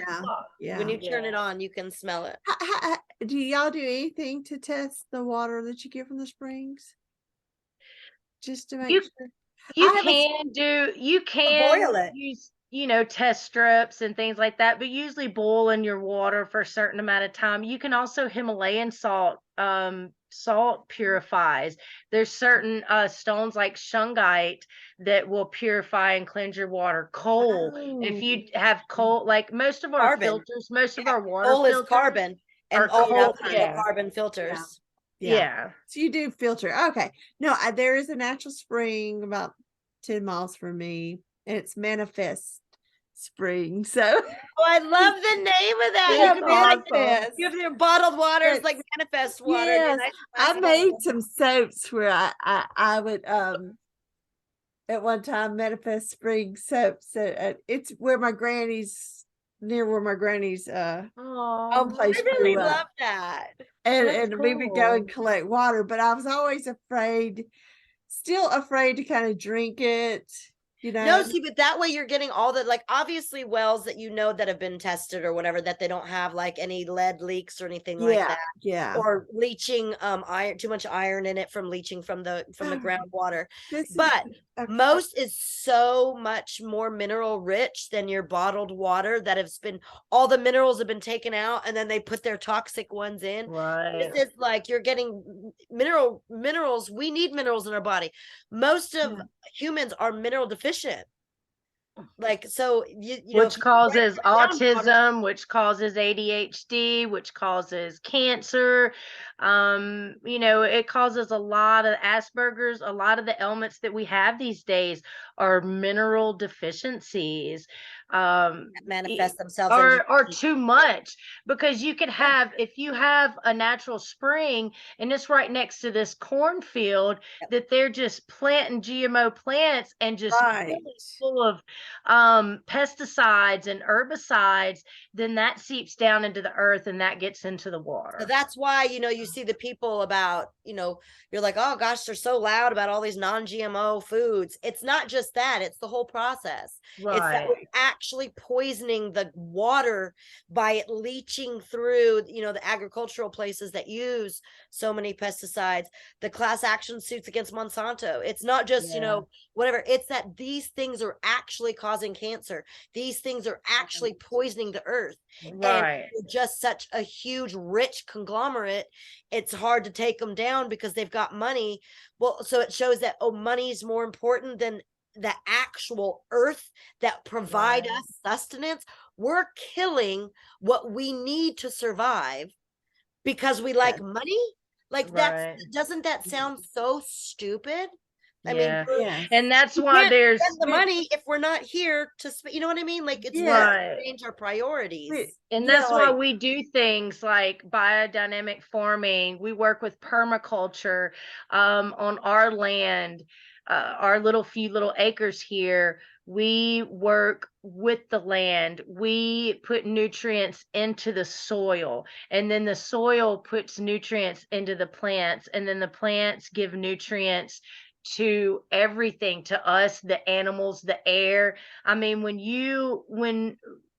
Yeah. When you turn it on, you can smell it. Do y'all do anything to test the water that you get from the springs? Just to make sure. You I can boil it. use, test strips and things like that, but usually boiling your water for a certain amount of time. You can also Himalayan salt. Salt purifies. There's certain stones like shungite that will purify and cleanse your water. Coal. If you have coal, like most of our Carbon. filters, most of our water Coal filters is carbon, and are all coal. natural carbon filters. Yeah. So you do filter. Okay. No, there is a natural spring about 10 miles from me, and it's Manifest Spring. So Oh, I love the name of that. Yeah, You can be like, Manifest. you have your bottled water. It's like Manifest water. and your Yes, nice I glass of made water. some soaps where I would at one time Manifest Spring soap. So it's where my granny's near where my granny's home place I really grew up. love that. And we would go and cool. collect water, but I was always still afraid to kind of drink it, No, see, but that way you're getting all the, like, obviously wells that that have been tested or whatever, that they don't have like any lead leaks or anything like that. Yeah. Or leaching iron, too much iron in it from leaching from the groundwater. But most is so much more mineral rich than your bottled water that all the minerals have been taken out and then they put their toxic ones in. Right. This is like you're getting minerals. We need minerals in our body. Most of humans are mineral deficient. Like, so which causes autism, which causes ADHD, which causes cancer. It causes a lot of Asperger's. A lot of the ailments that we have these days are mineral deficiencies. Manifest themselves or too much, because you could have, if you have a natural spring and it's right next to this cornfield that they're just planting GMO plants and just full of pesticides and herbicides, then that seeps down into the earth and that gets into the water. So that's why, you see the people about, you're like, oh gosh, they're so loud about all these non-GMO foods. It's not just that, it's the whole process. Right. It's that we're actually poisoning the water by it leaching through, the agricultural places that use so many pesticides, the class action suits against Monsanto. It's not just, whatever. It's that these things are actually causing cancer. These things are actually poisoning the earth. Right. And just such a huge, rich conglomerate, it's hard to take them down because they've got money. Well, so it shows that, money is more important than the actual earth that provide us sustenance. We're killing what we need to survive because we like money. Like doesn't that sound so stupid? I mean, and that's why there's the money if we're not here to you know what I mean? Like, it's change our priorities. And that's why we do things like biodynamic farming. We work with permaculture on our land, our few little acres here. We work with the land. We put nutrients into the soil, and then the soil puts nutrients into the plants, and then the plants give nutrients to everything, to us, the animals, the air. I mean, when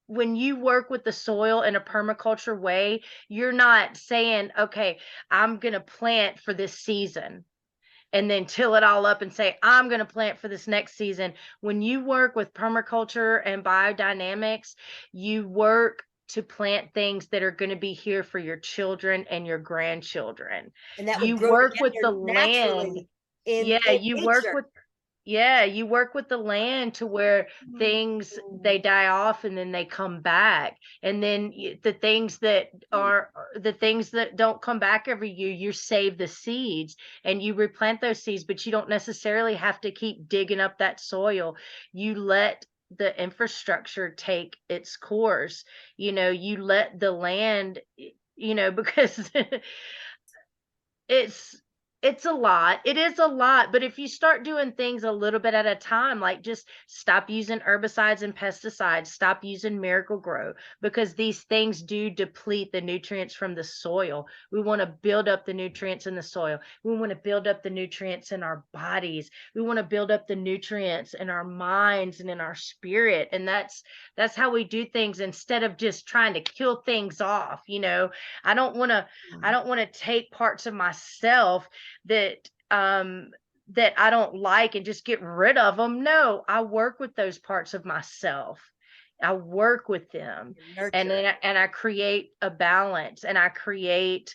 when you work with the soil in a permaculture way, you're not saying, okay, I'm going to plant for this season and then till it all up and say, I'm going to plant for this next season. When you work with permaculture and biodynamics, you work to plant things that are going to be here for your children and your grandchildren. And that would You grow work with together the land. naturally in You work nature. with you work with the land to where things, they die off and then they come back. And then the things that don't come back every year, you save the seeds and you replant those seeds, but you don't necessarily have to keep digging up that soil. You let the infrastructure take its course. You let the land, because it's it's a lot. It is a lot, but if you start doing things a little bit at a time, like just stop using herbicides and pesticides, stop using Miracle Grow, because these things do deplete the nutrients from the soil. We want to build up the nutrients in the soil. We want to build up the nutrients in our bodies. We want to build up the nutrients in our minds and in our spirit. And that's how we do things, instead of just trying to kill things off. I don't want to take parts of myself that I don't like and just get rid of them. No, I work with those parts of myself. I work with them, and then I create a balance, and I create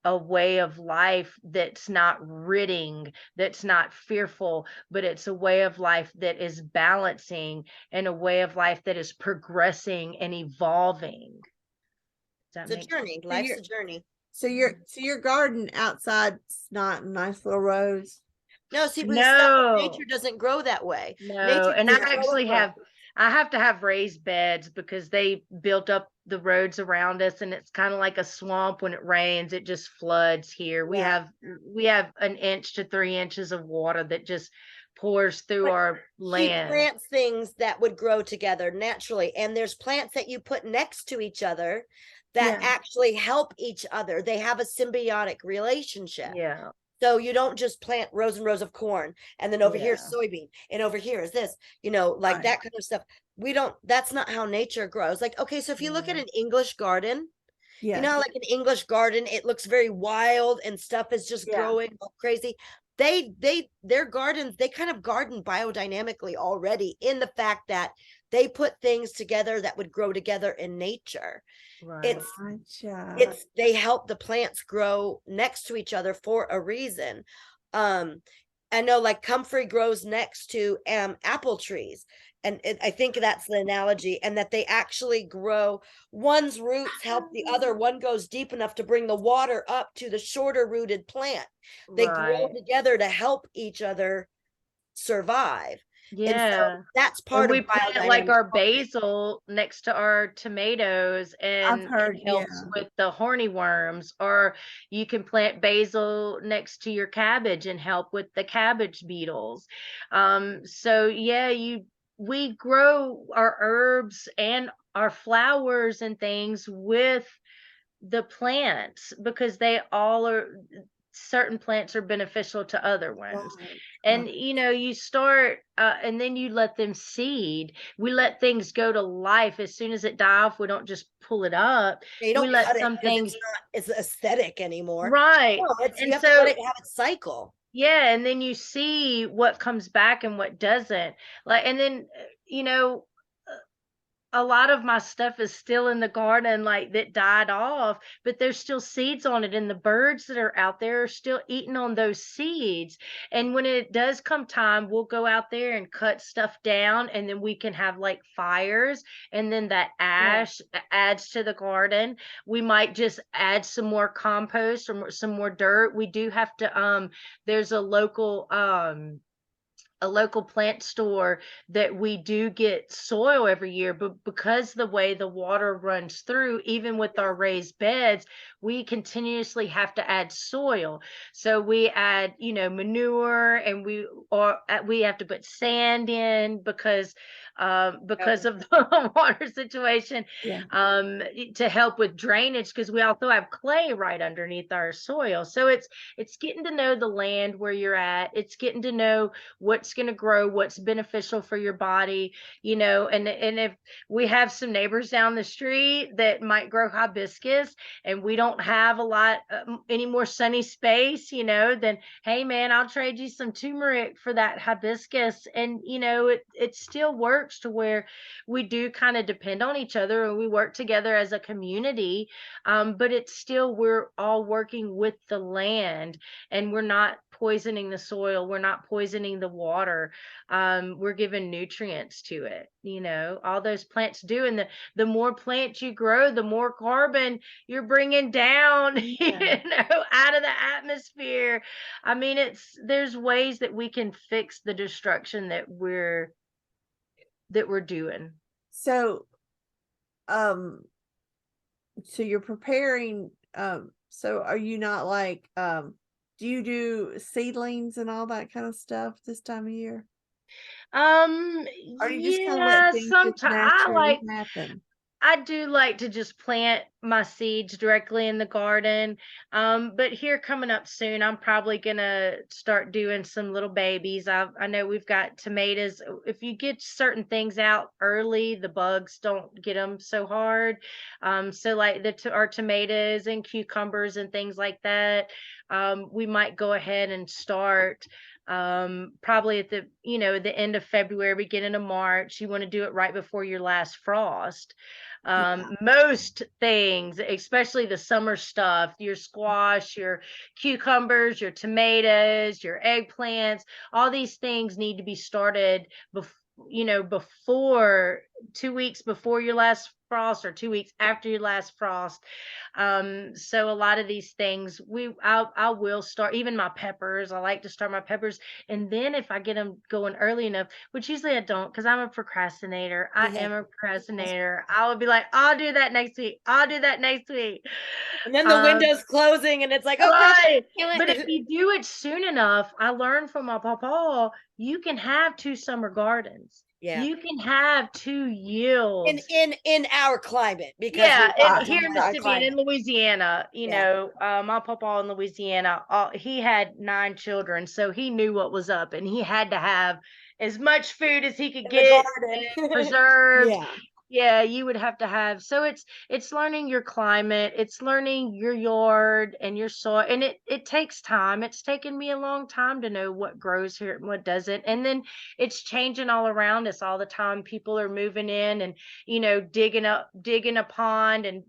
a way of life that's not ridding, that's not fearful, but it's a way of life that is balancing, and a way of life that is progressing and evolving. It's a journey. Life's a journey. So your garden outside's not nice little rows. No, see, nature doesn't grow that way. No, and I have to have raised beds because they built up the roads around us, and it's kind of like a swamp. When it rains, it just floods here. Yeah. We have 1 inch to 3 inches of water that just pours through our land. She plants things that would grow together naturally, and there's plants that you put next to each other that actually help each other. They have a symbiotic relationship. Yeah. So you don't just plant rows and rows of corn, and then over here is soybean, and over here is this, like that kind of stuff. That's not how nature grows. Like, okay, so if you look at an English garden, like an English garden, it looks very wild and stuff is just growing all crazy. Their gardens, they kind of garden biodynamically already, in the fact that they put things together that would grow together in nature. Right. They help the plants grow next to each other for a reason. I know, like, comfrey grows next to apple trees, and I think that's the analogy, and that they actually grow. One's roots help the other. One goes deep enough to bring the water up to the shorter rooted plant. They grow together to help each other survive. Yeah, so that's part of we plant like our basil next to our tomatoes, and it helps with the horny worms. Or you can plant basil next to your cabbage and help with the cabbage beetles. So we grow our herbs and our flowers and things with the plants, because they all are, certain plants are beneficial to other ones. And you start and then you let them seed. We let things go to life. As soon as it die off, we don't just pull it up. We don't let cut some things, it's aesthetic anymore, right? No, and you have so to let it have its cycle. And then you see what comes back and what doesn't. And then a lot of my stuff is still in the garden, like, that died off, but there's still seeds on it, and the birds that are out there are still eating on those seeds. And when it does come time, we'll go out there and cut stuff down, and then we can have like fires, and then that ash adds to the garden. We might just add some more compost or some more dirt. We do have to there's a local plant store that we do get soil every year, but because the way the water runs through, even with our raised beds, we continuously have to add soil. So we add, manure, and we have to put sand in because of the water situation, to help with drainage, because we also have clay right underneath our soil. So it's getting to know the land where you're at. It's getting to know what what's going to grow, what's beneficial for your body, you know. And if we have some neighbors down the street that might grow hibiscus and we don't have a lot any more sunny space, you know, then hey man, I'll trade you some turmeric for that hibiscus. And you know, it still works to where we do kind of depend on each other and we work together as a community. But it's still, we're all working with the land, and we're not poisoning the soil, we're not poisoning the water. We're giving nutrients to it, you know, all those plants do. And the more plants you grow, the more carbon you're bringing down, you know, out of the atmosphere. I mean, there's ways that we can fix the destruction that we're doing. So, so you're preparing, so are you not like, do you do seedlings and all that kind of stuff this time of year? Or you just kind of let things just naturally happen? I do like to just plant my seeds directly in the garden. But here coming up soon, I'm probably gonna start doing some little babies. I know we've got tomatoes. If you get certain things out early, the bugs don't get them so hard. So like our tomatoes and cucumbers and things like that, we might go ahead and start probably at the, you know, the end of February, beginning of March. You want to do it right before your last frost. Most things, especially the summer stuff, your squash, your cucumbers, your tomatoes, your eggplants, all these things need to be started before 2 weeks before your last frost or 2 weeks after your last frost. So a lot of these things I will start, even my peppers. I like to start my peppers, and then if I get them going early enough, which usually I don't, because I'm a procrastinator. I am a procrastinator. I would be like, I'll do that next week. I'll do that next week. And then the window's closing and it's like, oh, right. But if you do it soon enough, I learned from my papa, you can have 2 summer gardens. Yeah. You can have 2 yields in our climate, because here in Mississippi and in Louisiana, you know, my papa in Louisiana, he had 9 children, so he knew what was up, and he had to have as much food as he could get preserved. Yeah, you would have to have. So it's learning your climate, it's learning your yard and your soil, and it takes time. It's taken me a long time to know what grows here and what doesn't. And then it's changing all around us all the time. People are moving in and, you know, digging a pond and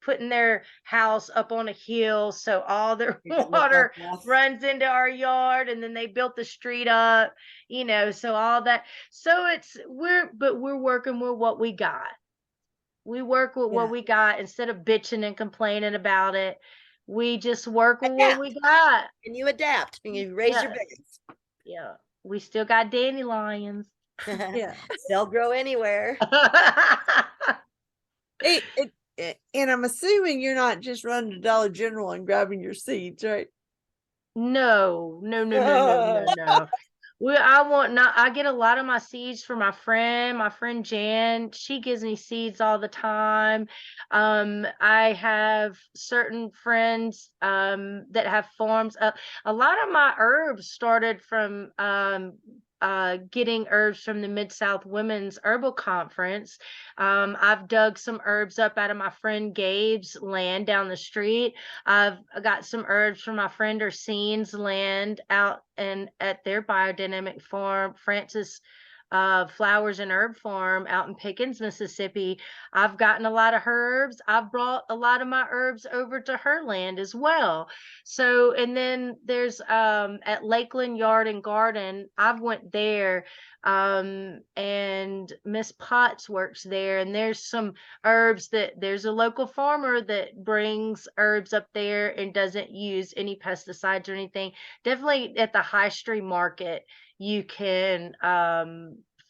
putting their house up on a hill, so all their water runs into our yard, and then they built the street up, you know, so all that. So we're working with what we got. We work with what we got instead of bitching and complaining about it. We just work with what we got. And you adapt and you raise your beds. Yeah. We still got dandelions. They'll grow anywhere. And I'm assuming you're not just running to Dollar General and grabbing your seeds, right? No. I get a lot of my seeds from my friend Jan. She gives me seeds all the time. I have certain friends that have farms. A lot of my herbs started from getting herbs from the Mid-South Women's Herbal Conference. I've dug some herbs up out of my friend Gabe's land down the street. I've got some herbs from my friend Ursine's land out and at their biodynamic farm, Francis Flowers and Herb Farm out in Pickens, Mississippi. I've gotten a lot of herbs. I've brought a lot of my herbs over to her land as well. So, and then there's at Lakeland Yard and Garden, I've went there, and Miss Potts works there, and there's some herbs there's a local farmer that brings herbs up there and doesn't use any pesticides or anything. Definitely at the High Street Market, you can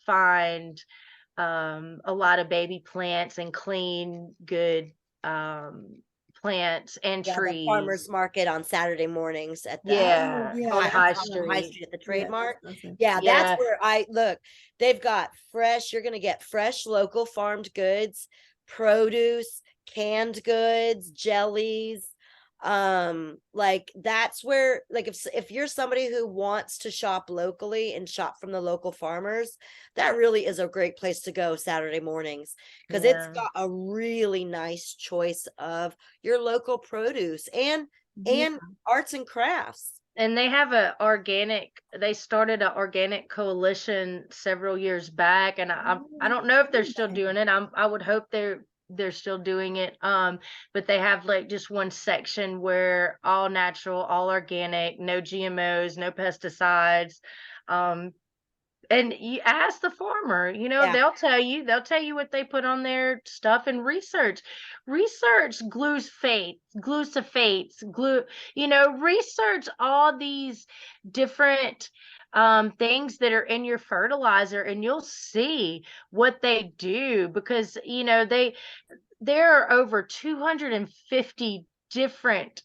find a lot of baby plants and clean, good plants and trees. The farmers market on Saturday mornings at the High Street at the Trade Mart. That's where I look. They've got fresh. You're going to get fresh, local farmed goods, produce, canned goods, jellies, Like that's where, like, if you're somebody who wants to shop locally and shop from the local farmers, that really is a great place to go Saturday mornings, because it's Yeah. got a really nice choice of your local produce Yeah. and arts and crafts. And they have they started an organic coalition several years back, and I don't know if they're still doing it. I would hope they're still doing it. But they have like just one section where all natural, all organic, no GMOs, no pesticides. And you ask the farmer, Yeah. they'll tell you what they put on their stuff, and research glues to fates, research all these different things that are in your fertilizer, and you'll see what they do, because there are over 250 different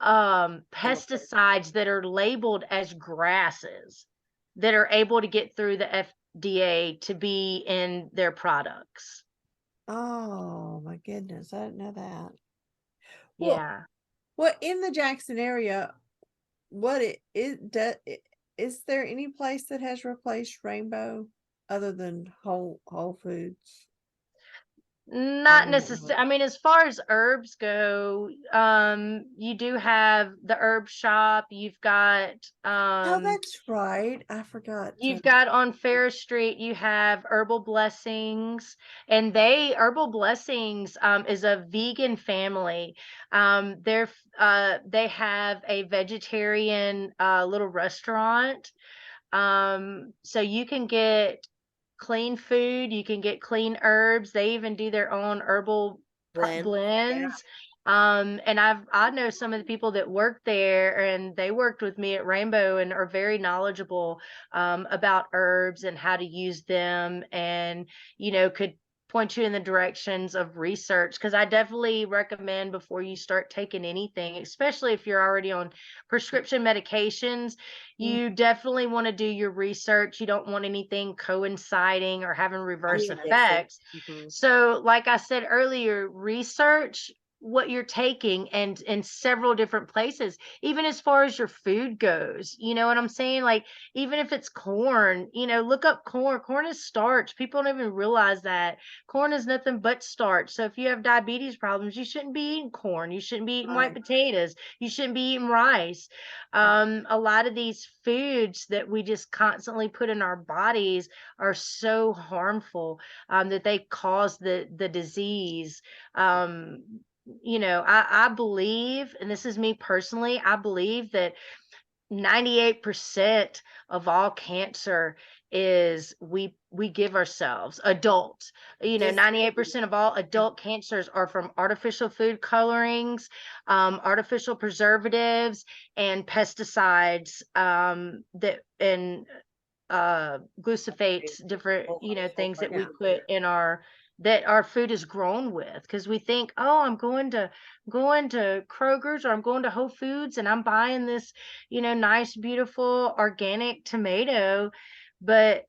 pesticides that are labeled as grasses that are able to get through the FDA to be in their products. Oh my goodness, I didn't know that. Well, Yeah. in the Jackson area, is there any place that has replaced Rainbow other than Whole Foods? Not necessarily. I mean, as far as herbs go, you do have the herb shop. You've got Oh, that's right. I forgot. You've got on Ferris Street, you have Herbal Blessings, and Herbal Blessings is a vegan family. They have a vegetarian little restaurant. So you can get clean food, you can get clean herbs. They even do their own herbal blends. And I know some of the people that work there, and they worked with me at Rainbow and are very knowledgeable about herbs and how to use them, and could point you in the directions of research, because I definitely recommend, before you start taking anything, especially if you're already on prescription medications, you definitely want to do your research. You don't want anything coinciding or having reverse effects. So, like I said earlier, research what you're taking, and in several different places, even as far as your food goes. You know what I'm saying? Like, even if it's corn, look up corn. Corn is starch. People don't even realize that corn is nothing but starch. So if you have diabetes problems, you shouldn't be eating corn. You shouldn't be eating white potatoes. You shouldn't be eating rice. A lot of these foods that we just constantly put in our bodies are so harmful, that they cause the disease. I believe, and this is me personally, I believe that 98% of all cancer is we give ourselves, adults. 98% of all adult cancers are from artificial food colorings, artificial preservatives, and pesticides, that and glyphosates, different things that we put in that our food is grown with, because we think, oh, I'm going to Kroger's, or I'm going to Whole Foods, and I'm buying this nice, beautiful organic tomato. But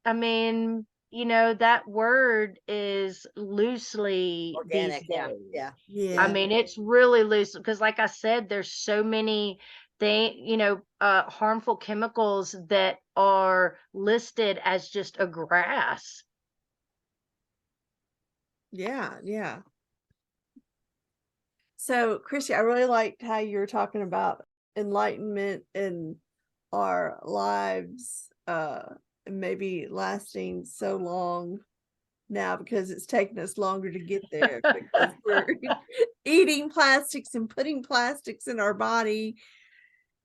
I mean, that word is loosely Organic. these days. Yeah. I mean, it's really loose, because like I said, there's so many harmful chemicals that are listed as just a grass. Yeah. So, Christy, I really liked how you were talking about enlightenment in our lives, and maybe lasting so long now, because it's taken us longer to get there, because we're eating plastics and putting plastics in our body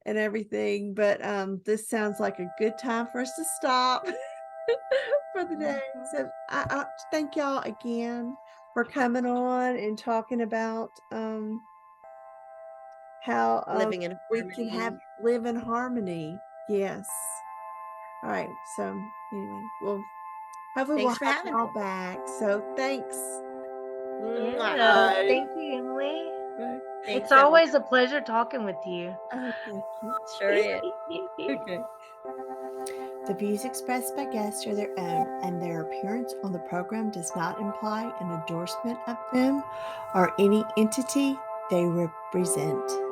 and everything. But this sounds like a good time for us to stop for the day. So I thank y'all again for coming on and talking about how Living in we can live in harmony. Yes. All right. So anyway, well, hopefully Thanks for we'll have having y'all back. So thanks. Yeah, thank you, Emily. Bye. It's always a pleasure talking with you. Oh, thank you. Sure is. Okay. The views expressed by guests are their own, and their appearance on the program does not imply an endorsement of them or any entity they represent.